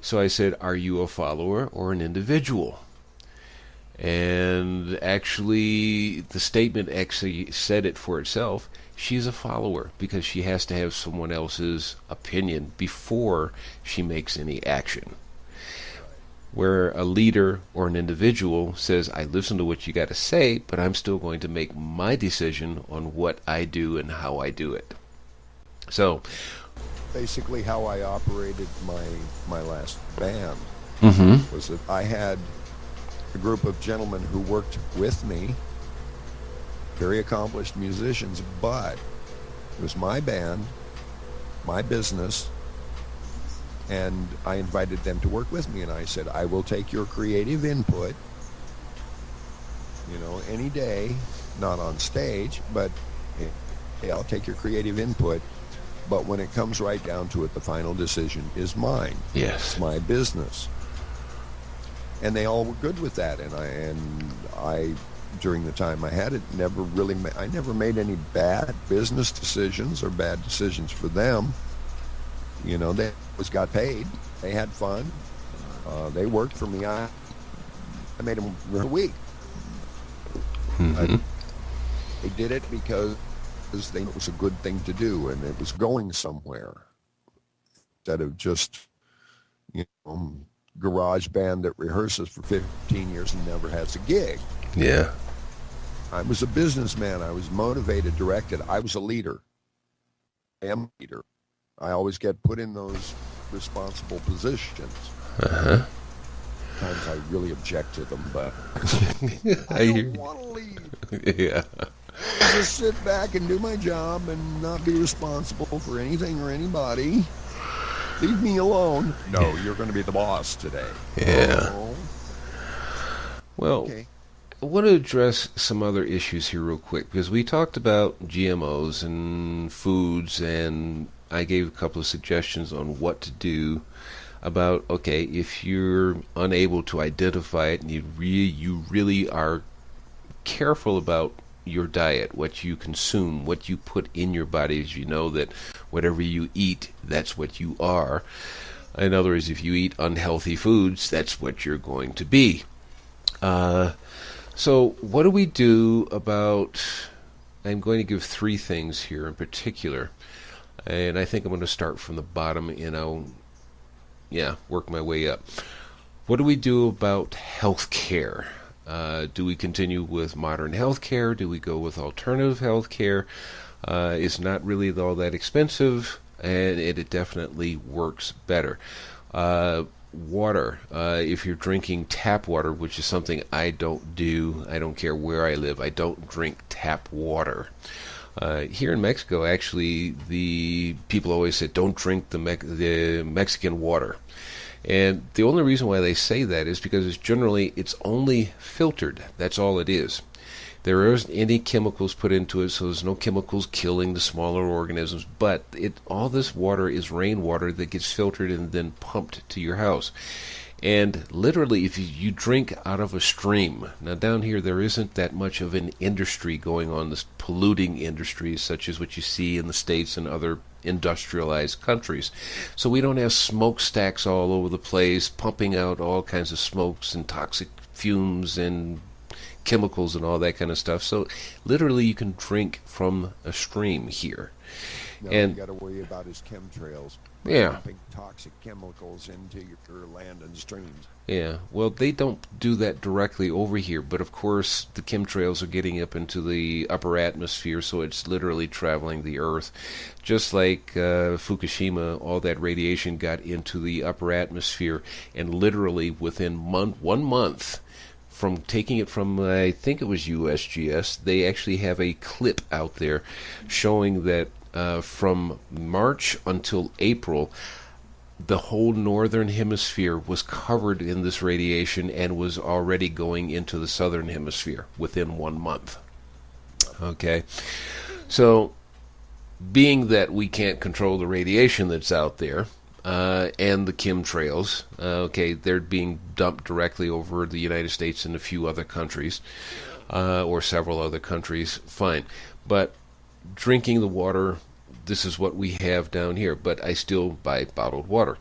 So I said, are you a follower or an individual? And actually, the statement actually said it for itself. She's a follower because she has to have someone else's opinion before she makes any action. Where a leader or an individual says, I listen to what you got to say, but I'm still going to make my decision on what I do and how I do it. So, basically how I operated my last band was that I had a group of gentlemen who worked with me, very accomplished musicians, but it was my band, my business, and I invited them to work with me, and I said, I will take your creative input, any day, not on stage, but hey, I'll take your creative input, but when it comes right down to it, the final decision is mine. Yes. It's my business. And they all were good with that, and I during the time I had it, I never made any bad business decisions or bad decisions for them. They always got paid. They had fun. They worked for me. I made them a week. They did it because they it was a good thing to do, and it was going somewhere. Instead of just, garage band that rehearses for 15 years and never has a gig. Yeah. I was a businessman. I was motivated, directed. I was a leader. I am a leader. I always get put in those responsible positions. Sometimes I really object to them, but I don't want to leave. Yeah. I just sit back and do my job and not be responsible for anything or anybody. Leave me alone. No, you're going to be the boss today. Yeah. Oh. Well, Okay. I want to address some other issues here real quick, because we talked about GMOs and foods, and I gave a couple of suggestions on what to do about, okay, if you're unable to identify it and you really are careful about your diet, what you consume, what you put in your body, as you know that whatever you eat, that's what you are. In other words, if you eat unhealthy foods, that's what you're going to be. So what do we do about, I'm going to give 3 things here in particular, and I think I'm going to start from the bottom and I'll work my way up. What do we do about health care? Do we continue with modern health care? Do we go with alternative health care? It's not really all that expensive, and it definitely works better. Water. If you're drinking tap water, which is something I don't do, I don't care where I live, I don't drink tap water. Here in Mexico, actually, the people always said, don't drink the Mexican water. And the only reason why they say that is because it's only filtered. That's all it is. There isn't any chemicals put into it, so there's no chemicals killing the smaller organisms. But all this water is rainwater that gets filtered and then pumped to your house. And literally, if you drink out of a stream, now down here there isn't that much of an industry going on, this polluting industry such as what you see in the States and other industrialized countries. So we don't have smokestacks all over the place, pumping out all kinds of smokes and toxic fumes and chemicals and all that kind of stuff. So literally you can drink from a stream here. Now, and you got to worry about is chemtrails. Yeah. Pumping toxic chemicals into your land and streams. Yeah, well, they don't do that directly over here, but of course the chemtrails are getting up into the upper atmosphere, so it's literally traveling the Earth. Just like Fukushima, all that radiation got into the upper atmosphere, and literally within 1 month from taking it from, I think it was USGS, they actually have a clip out there showing that from March until April, the whole northern hemisphere was covered in this radiation and was already going into the southern hemisphere within 1 month. Okay, so being that we can't control the radiation that's out there and the chemtrails, okay, they're being dumped directly over the United States and a few other countries, or several other countries, fine. But drinking the water, this is what we have down here, but I still buy bottled water.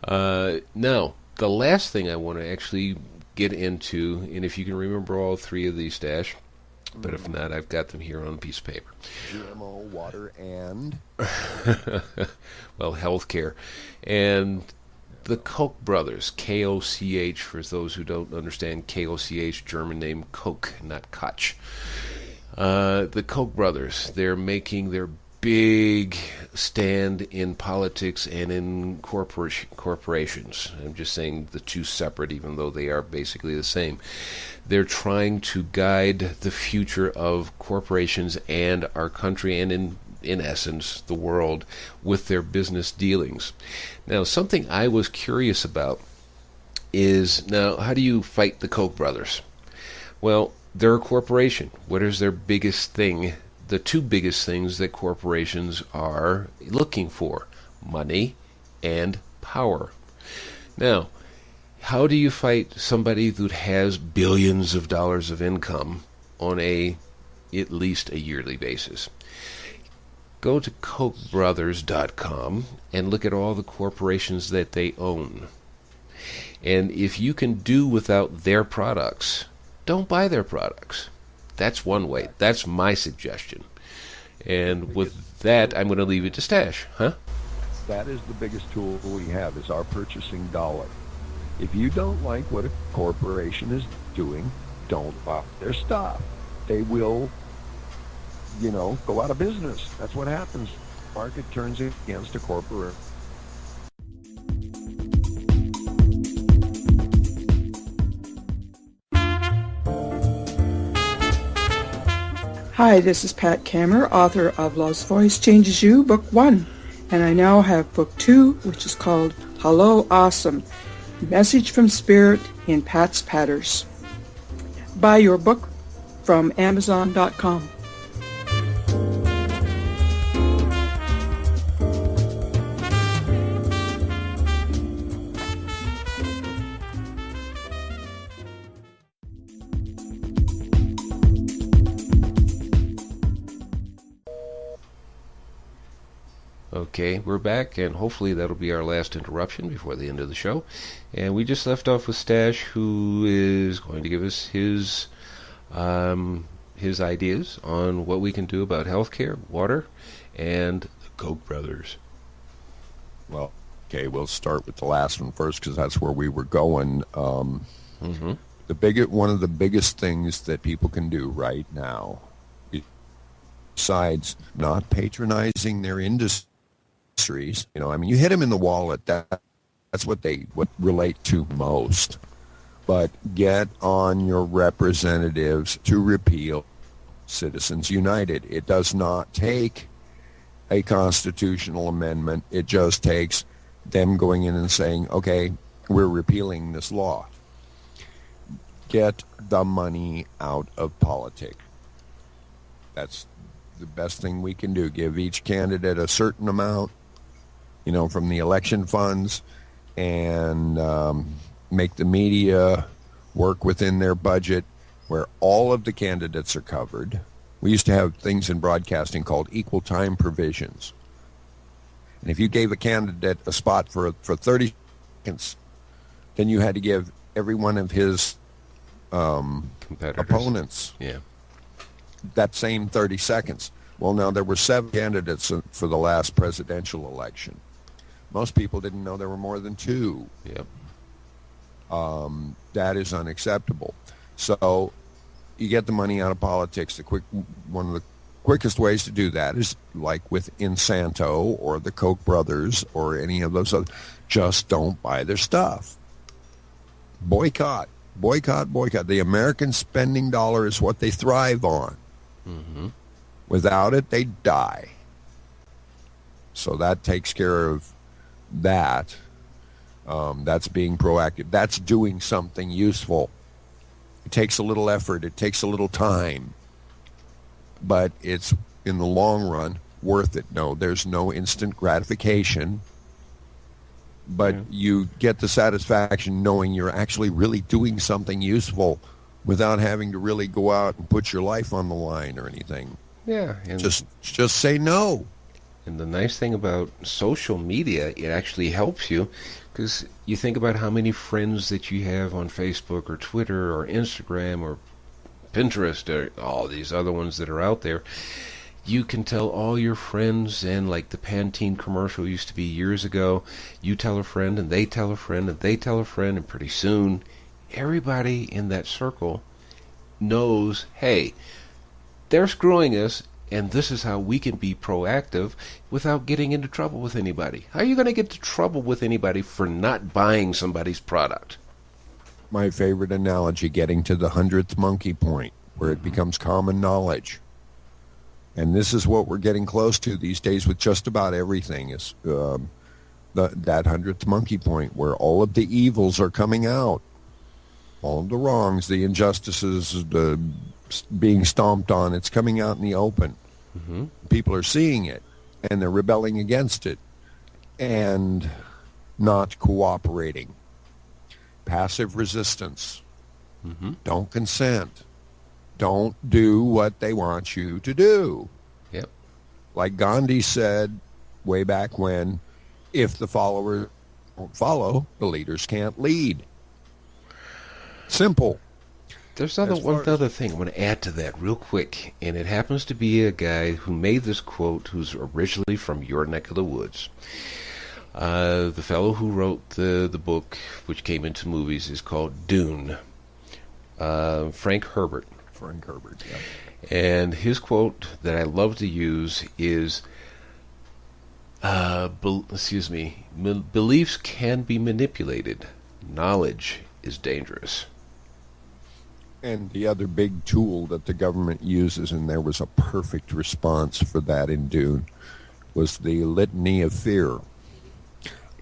Now, the last thing I want to actually get into, and if you can remember all three of these, Dash, but if not, I've got them here on a piece of paper. GMO, water, and? Well, healthcare. And the Koch brothers, K-O-C-H, for those who don't understand, K-O-C-H, German name Koch, not Koch. The Koch brothers, they're making their big stand in politics and in corporations. I'm just saying the two separate, even though they are basically the same. They're trying to guide the future of corporations and our country, and in essence, the world, with their business dealings. Now, something I was curious about is, now, how do you fight the Koch brothers? Well, they're a corporation. What is their biggest thing? The two biggest things that corporations are looking for: money and power. Now, how do you fight somebody that has billions of dollars of income on at least a yearly basis? Go to KochBrothers.com and look at all the corporations that they own. And if you can do without their products, don't buy their products. That's one way. That's my suggestion. And with that, I'm going to leave it to Stash. Huh? That is the biggest tool we have, is our purchasing dollar. If you don't like what a corporation is doing, don't buy their stuff. They will, go out of business. That's what happens. Market turns against a corporation. Hi, this is Pat Kammer, author of Love's Voice Changes You, Book 1. And I now have Book 2, which is called Hello Awesome, Message from Spirit in Pat's Patters. Buy your book from Amazon.com. Okay, we're back, and hopefully that'll be our last interruption before the end of the show. And we just left off with Stash, who is going to give us his ideas on what we can do about healthcare, water, and the Koch brothers. Well, okay, we'll start with the last one first, because that's where we were going. One of the biggest things that people can do right now, besides not patronizing their industries, you hit them in the wallet. That's what they relate to most. But get on your representatives to repeal Citizens United. It does not take a constitutional amendment. It just takes them going in and saying, okay, we're repealing this law. Get the money out of politics. That's the best thing we can do. Give each candidate a certain amount, from the election funds, and make the media work within their budget where all of the candidates are covered. We used to have things in broadcasting called equal time provisions. And if you gave a candidate a spot for 30 seconds, then you had to give every one of his opponents that same 30 seconds. Well, now there were 7 candidates for the last presidential election. Most people didn't know there were more than 2. Yep. That is unacceptable. So you get the money out of politics. One of the quickest ways to do that is like with Insanto or the Koch brothers or any of those other. Just don't buy their stuff. Boycott. The American spending dollar is what they thrive on. Mm-hmm. Without it, they die. So that takes care of that. That's being proactive. That's doing something useful. It takes a little effort. It takes a little time. But it's, in the long run, worth it. No, there's no instant gratification. But you get the satisfaction knowing you're actually really doing something useful without having to really go out and put your life on the line or anything. Yeah. And just say no. And the nice thing about social media, it actually helps you, because you think about how many friends that you have on Facebook or Twitter or Instagram or Pinterest or all these other ones that are out there. You can tell all your friends, and like the Pantene commercial used to be years ago, you tell a friend and they tell a friend and they tell a friend, and pretty soon everybody in that circle knows, hey, they're screwing us, and this is how we can be proactive without getting into trouble with anybody. How are you going to get into trouble with anybody for not buying somebody's product? My favorite analogy, getting to the 100th monkey point, where it becomes common knowledge. And this is what we're getting close to these days with just about everything, is that 100th monkey point, where all of the evils are coming out. All of the wrongs, the injustices, the being stomped on, it's coming out in the open. Mm-hmm. People are seeing it, and they're rebelling against it, and not cooperating. Passive resistance. Mm-hmm. Don't consent. Don't do what they want you to do. Yep. Like Gandhi said way back when, if the followers don't follow, the leaders can't lead. Simple. There's one other thing I want to add to that real quick, and it happens to be a guy who made this quote who's originally from your neck of the woods. The fellow who wrote the book, which came into movies, is called Dune. Frank Herbert. Yeah. And his quote that I love to use is, beliefs can be manipulated. Knowledge is dangerous. And the other big tool that the government uses, and there was a perfect response for that in Dune, was the litany of fear.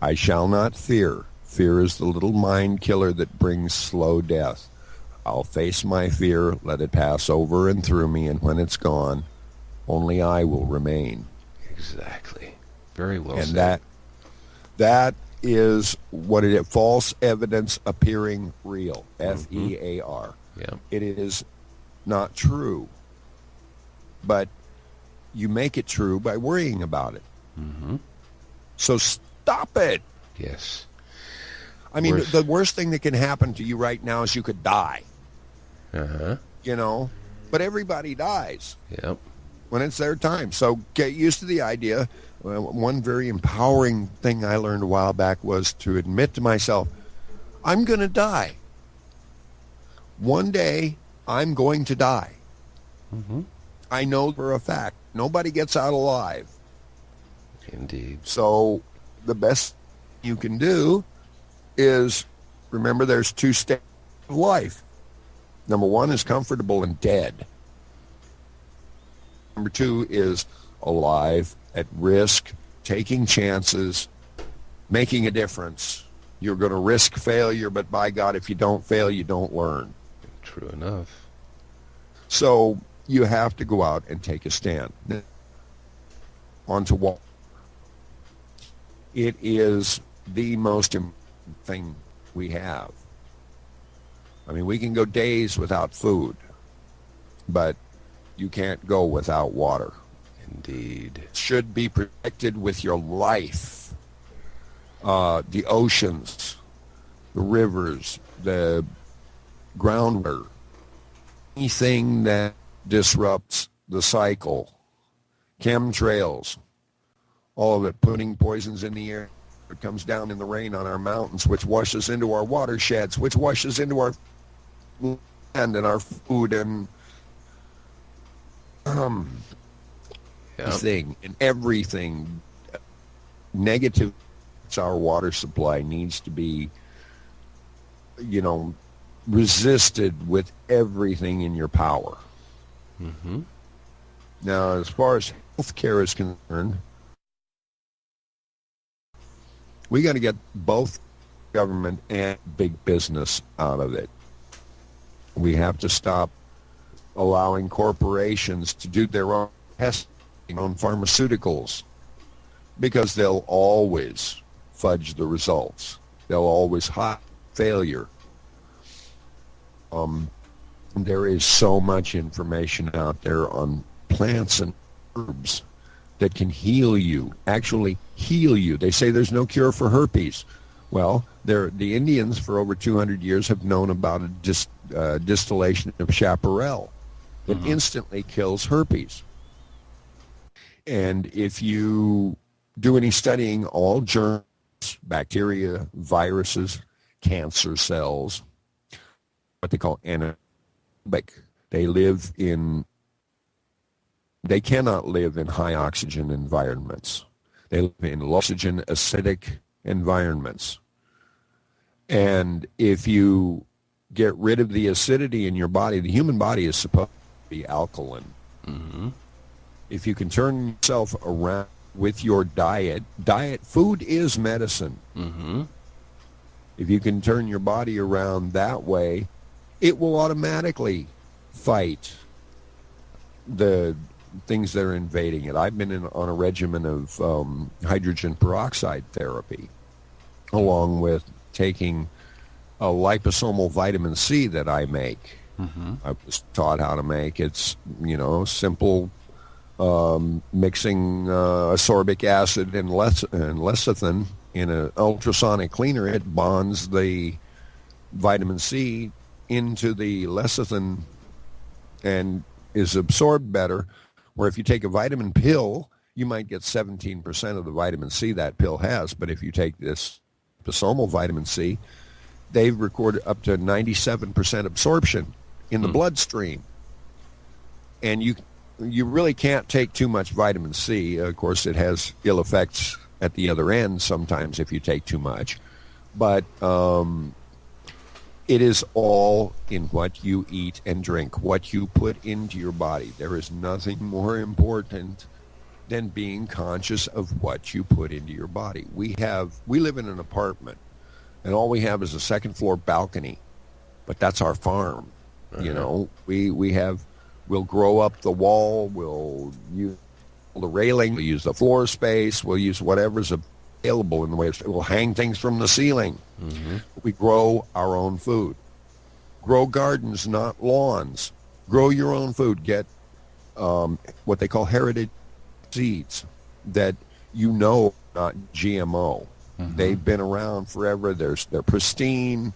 I shall not fear. Fear is the little mind killer that brings slow death. I'll face my fear, let it pass over and through me, and when it's gone, only I will remain. Exactly. Very well and said. that is what it is. False evidence appearing real. F-E-A-R. Yeah. It is not true. But you make it true by worrying about it. Mm-hmm. So stop it. Yes. I mean, the worst thing that can happen to you right now is you could die. Uh-huh. But everybody dies. Yep. When it's their time. So get used to the idea. One very empowering thing I learned a while back was to admit to myself, I'm going to die. One day, I'm going to die. Mm-hmm. I know for a fact. Nobody gets out alive. Indeed. So the best you can do is, remember, there's 2 stages of life. Number 1 is comfortable and dead. Number 2 is alive, at risk, taking chances, making a difference. You're going to risk failure, but by God, if you don't fail, you don't learn. True enough. So you have to go out and take a stand. Onto water. It is the most important thing we have. I mean, we can go days without food, but you can't go without water. Indeed. It should be protected with your life. The oceans, the rivers, the groundwater, anything that disrupts the cycle, chemtrails, all of it, putting poisons in the air. It comes down in the rain on our mountains, which washes into our watersheds, which washes into our land and our food and thing and everything negative. Our water supply needs to be, resisted with everything in your power. Mm-hmm. Now, as far as healthcare is concerned, we got to get both government and big business out of it. We have to stop allowing corporations to do their own testing on pharmaceuticals, because they'll always fudge the results. They'll always hide failure. There is so much information out there on plants and herbs that can heal you, actually heal you. They say there's no cure for herpes. Well, the Indians for over 200 years have known about a distillation of chaparral that instantly kills herpes. And if you do any studying, all germs, bacteria, viruses, cancer cells, what they call anaerobic, they cannot live in high oxygen environments. They live in low oxygen, acidic environments. And if you get rid of the acidity in your body, the human body is supposed to be alkaline. Mm-hmm. If you can turn yourself around with your diet, food is medicine. Mm-hmm. If you can turn your body around that way, it will automatically fight the things that are invading it. I've been on a regimen of hydrogen peroxide therapy, along with taking a liposomal vitamin C that I make. Mm-hmm. I was taught how to make. It's, simple mixing ascorbic acid and lecithin in an ultrasonic cleaner. It bonds the vitamin C into the lecithin and is absorbed better. Where if you take a vitamin pill, you might get 17% of the vitamin C that pill has. But if you take this liposomal vitamin C, they've recorded up to 97% absorption in the bloodstream. And you really can't take too much vitamin C. Of course, it has ill effects at the other end sometimes if you take too much. But it is all in what you eat and drink, what you put into your body. There is nothing more important than being conscious of what you put into your body. We live in an apartment, and all we have is a second floor balcony, but that's our farm. Uh-huh. We'll grow up the wall, we'll use the railing, we'll use the floor space, we'll use whatever's available in the way we'll hang things from the ceiling. Mm-hmm. We grow our own food. Grow gardens, not lawns. Grow your own food. Get what they call heritage seeds that not GMO. Mm-hmm. They've been around forever. They're pristine.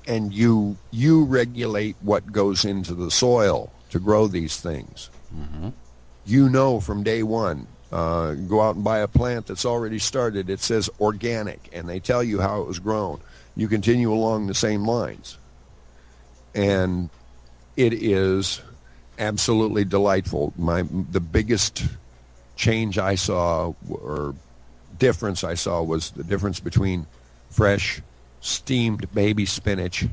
And you regulate what goes into the soil to grow these things. Mm-hmm. From day one. Go out and buy a plant that's already started. It says organic, and they tell you how it was grown. You continue along the same lines. And it is absolutely delightful. The biggest change I saw, or difference I saw, was the difference between fresh, steamed baby spinach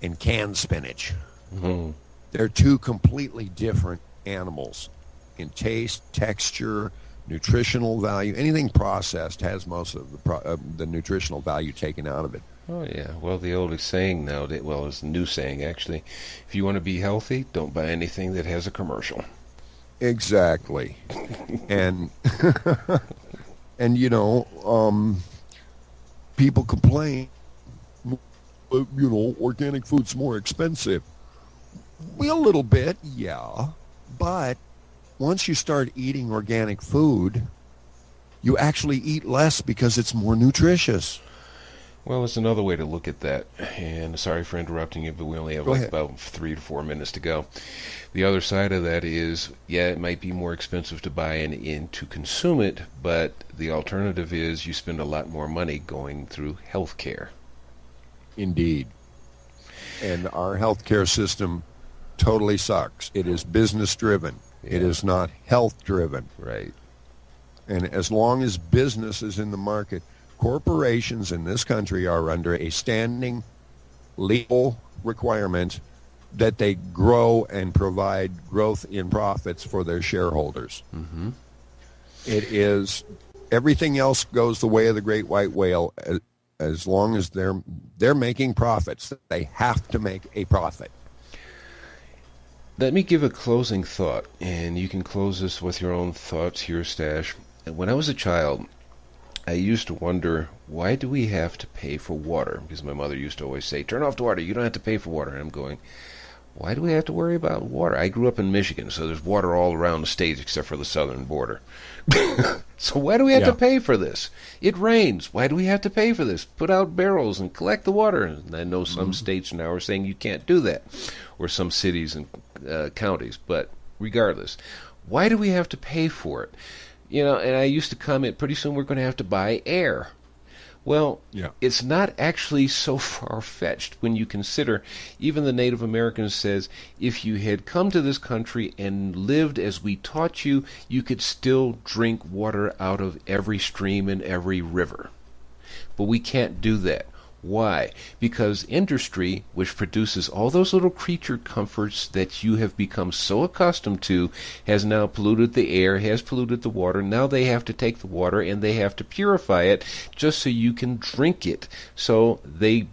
and canned spinach. Mm-hmm. They're two completely different animals in taste, texture, nutritional value. Anything processed has most of the nutritional value taken out of it. Oh, yeah. Well, the old saying now, well, it's a new saying, actually. If you want to be healthy, don't buy anything that has a commercial. Exactly. And, and people complain, organic food's more expensive. Well, a little bit, yeah. But once you start eating organic food, you actually eat less because it's more nutritious. Well, it's another way to look at that. And sorry for interrupting you, but we only have about 3 to 4 minutes to go. The other side of that is, yeah, it might be more expensive to buy and to consume it, but the alternative is you spend a lot more money going through health care. Indeed. And our healthcare system totally sucks. It is business driven. Yeah. It is not health driven. Right. And as long as business is in the market, corporations in this country are under a standing legal requirement that they grow and provide growth in profits for their shareholders. Mm-hmm. It is, everything else goes the way of the great white whale. As long as they're making profits, they have to make a profit. Let me give a closing thought, and you can close this with your own thoughts here, Stash. When I was a child, I used to wonder, why do we have to pay for water? Because my mother used to always say, turn off the water, you don't have to pay for water. And I'm going, why do we have to worry about water? I grew up in Michigan, so there's water all around the state except for the southern border. So why do we have to pay for this? It rains. Why do we have to pay for this? Put out barrels and collect the water. And I know some states now are saying you can't do that, or some cities and counties. But regardless, why do we have to pay for it? And I used to comment, pretty soon we're going to have to buy air. Well, It's not actually so far-fetched when you consider, even the Native Americans says, if you had come to this country and lived as we taught you, you could still drink water out of every stream and every river. But we can't do that. Why? Because industry, which produces all those little creature comforts that you have become so accustomed to, has now polluted the air, has polluted the water. Now they have to take the water and they have to purify it just so you can drink it. So they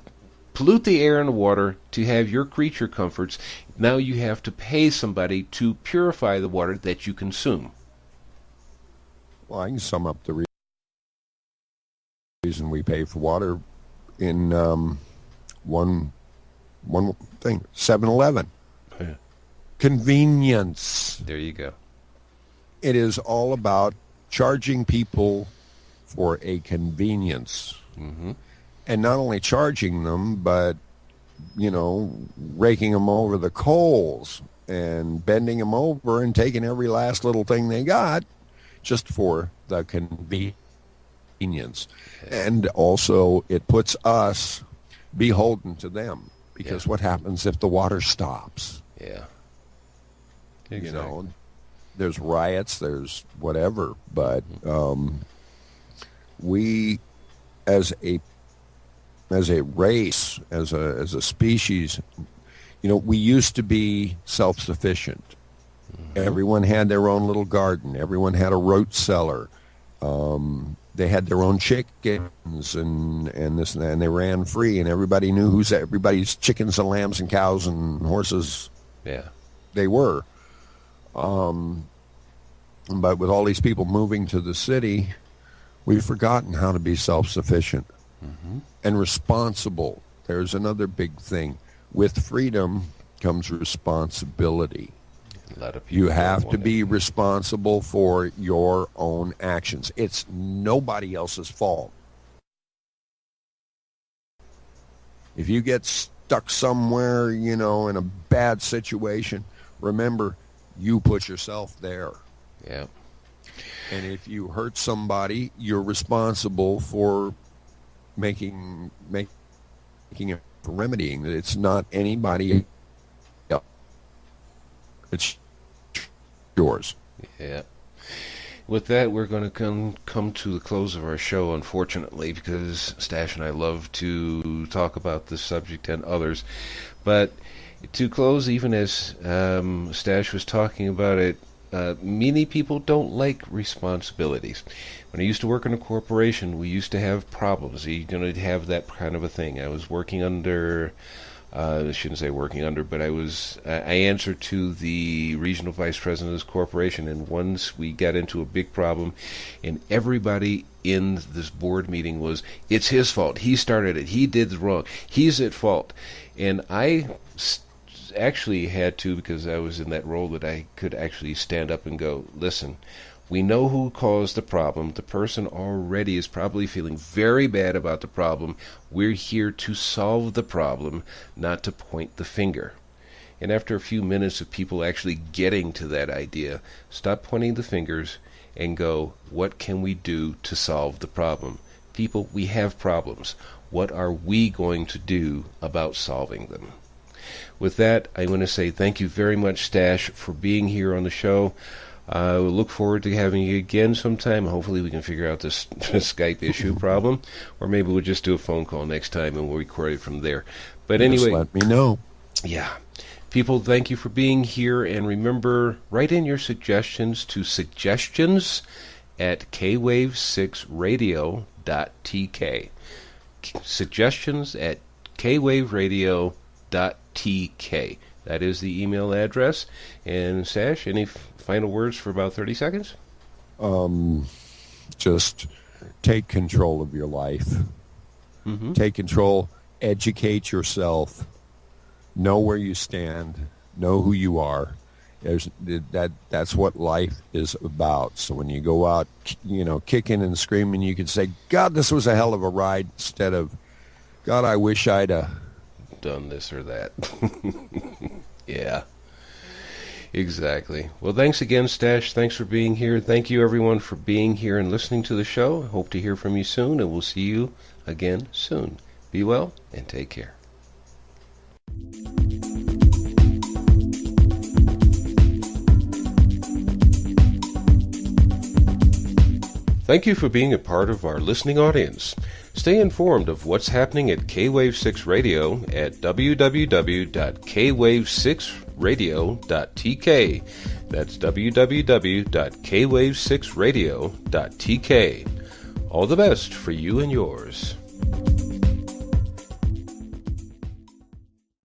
pollute the air and the water to have your creature comforts. Now you have to pay somebody to purify the water that you consume. Well, I can sum up the reason we pay for water in one thing, 7-Eleven. Yeah. Convenience. There you go. It is all about charging people for a convenience. Mm-hmm. And not only charging them, but, raking them over the coals and bending them over and taking every last little thing they got just for the convenience. And also it puts us beholden to them, because what happens if the water stops? Yeah. Exactly. There's riots, there's whatever, but we as a race, as a species, we used to be self-sufficient. Mm-hmm. Everyone had their own little garden, everyone had a root cellar. They had their own chickens and this and that, and they ran free, and everybody knew who's everybody's chickens and lambs and cows and horses. Yeah, they were. But with all these people moving to the city, we've forgotten how to be self-sufficient and responsible. There's another big thing. With freedom comes responsibility. You have to be responsible for your own actions. It's nobody else's fault. If you get stuck somewhere, in a bad situation, remember, you put yourself there. Yeah. And if you hurt somebody, you're responsible for making it, for remedying it. It's not anybody else. It's yours. Yeah. With that, we're going to come to the close of our show, unfortunately, because Stash and I love to talk about this subject and others. But to close, even as Stash was talking about it, many people don't like responsibilities. When I used to work in a corporation, we used to have problems. You're going to have that kind of a thing. I was working under, I shouldn't say working under, but I answered to the regional vice president of this corporation, and once we got into a big problem, and everybody in this board meeting was, it's his fault. He started it. He did wrong. He's at fault. And I actually had to, because I was in that role, that I could actually stand up and go, listen, we know who caused the problem. The person already is probably feeling very bad about the problem. We're here to solve the problem, not to point the finger. And after a few minutes of people actually getting to that idea, stop pointing the fingers and go, what can we do to solve the problem? People, we have problems. What are we going to do about solving them? With that, I want to say thank you very much, Stash, for being here on the show. We'll look forward to having you again sometime. Hopefully we can figure out this Skype issue problem, or maybe we'll just do a phone call next time and we'll record it from there. But anyway, just let me know. Yeah. People, thank you for being here, and remember, write in your suggestions to suggestions@kwave6radio.tk. Suggestions@kwaveradio.tk. That is the email address. And Sash, any final words for about 30 seconds? Just take control of your life. Mm-hmm. Take control. Educate yourself. Know where you stand. Know who you are. That's what life is about. So when you go out, kicking and screaming, you can say, God, this was a hell of a ride, instead of, God, I wish I'd done this or that. Yeah, exactly. Well, thanks again, Stash. Thanks for being here. Thank you, everyone, for being here and listening to the show. Hope to hear from you soon, and we'll see you again soon. Be well and take care. Thank you for being a part of our listening audience. Stay informed of what's happening at K-Wave 6 Radio at www.kwave6radio.tk. That's www.kwave6radio.tk. All the best for you and yours.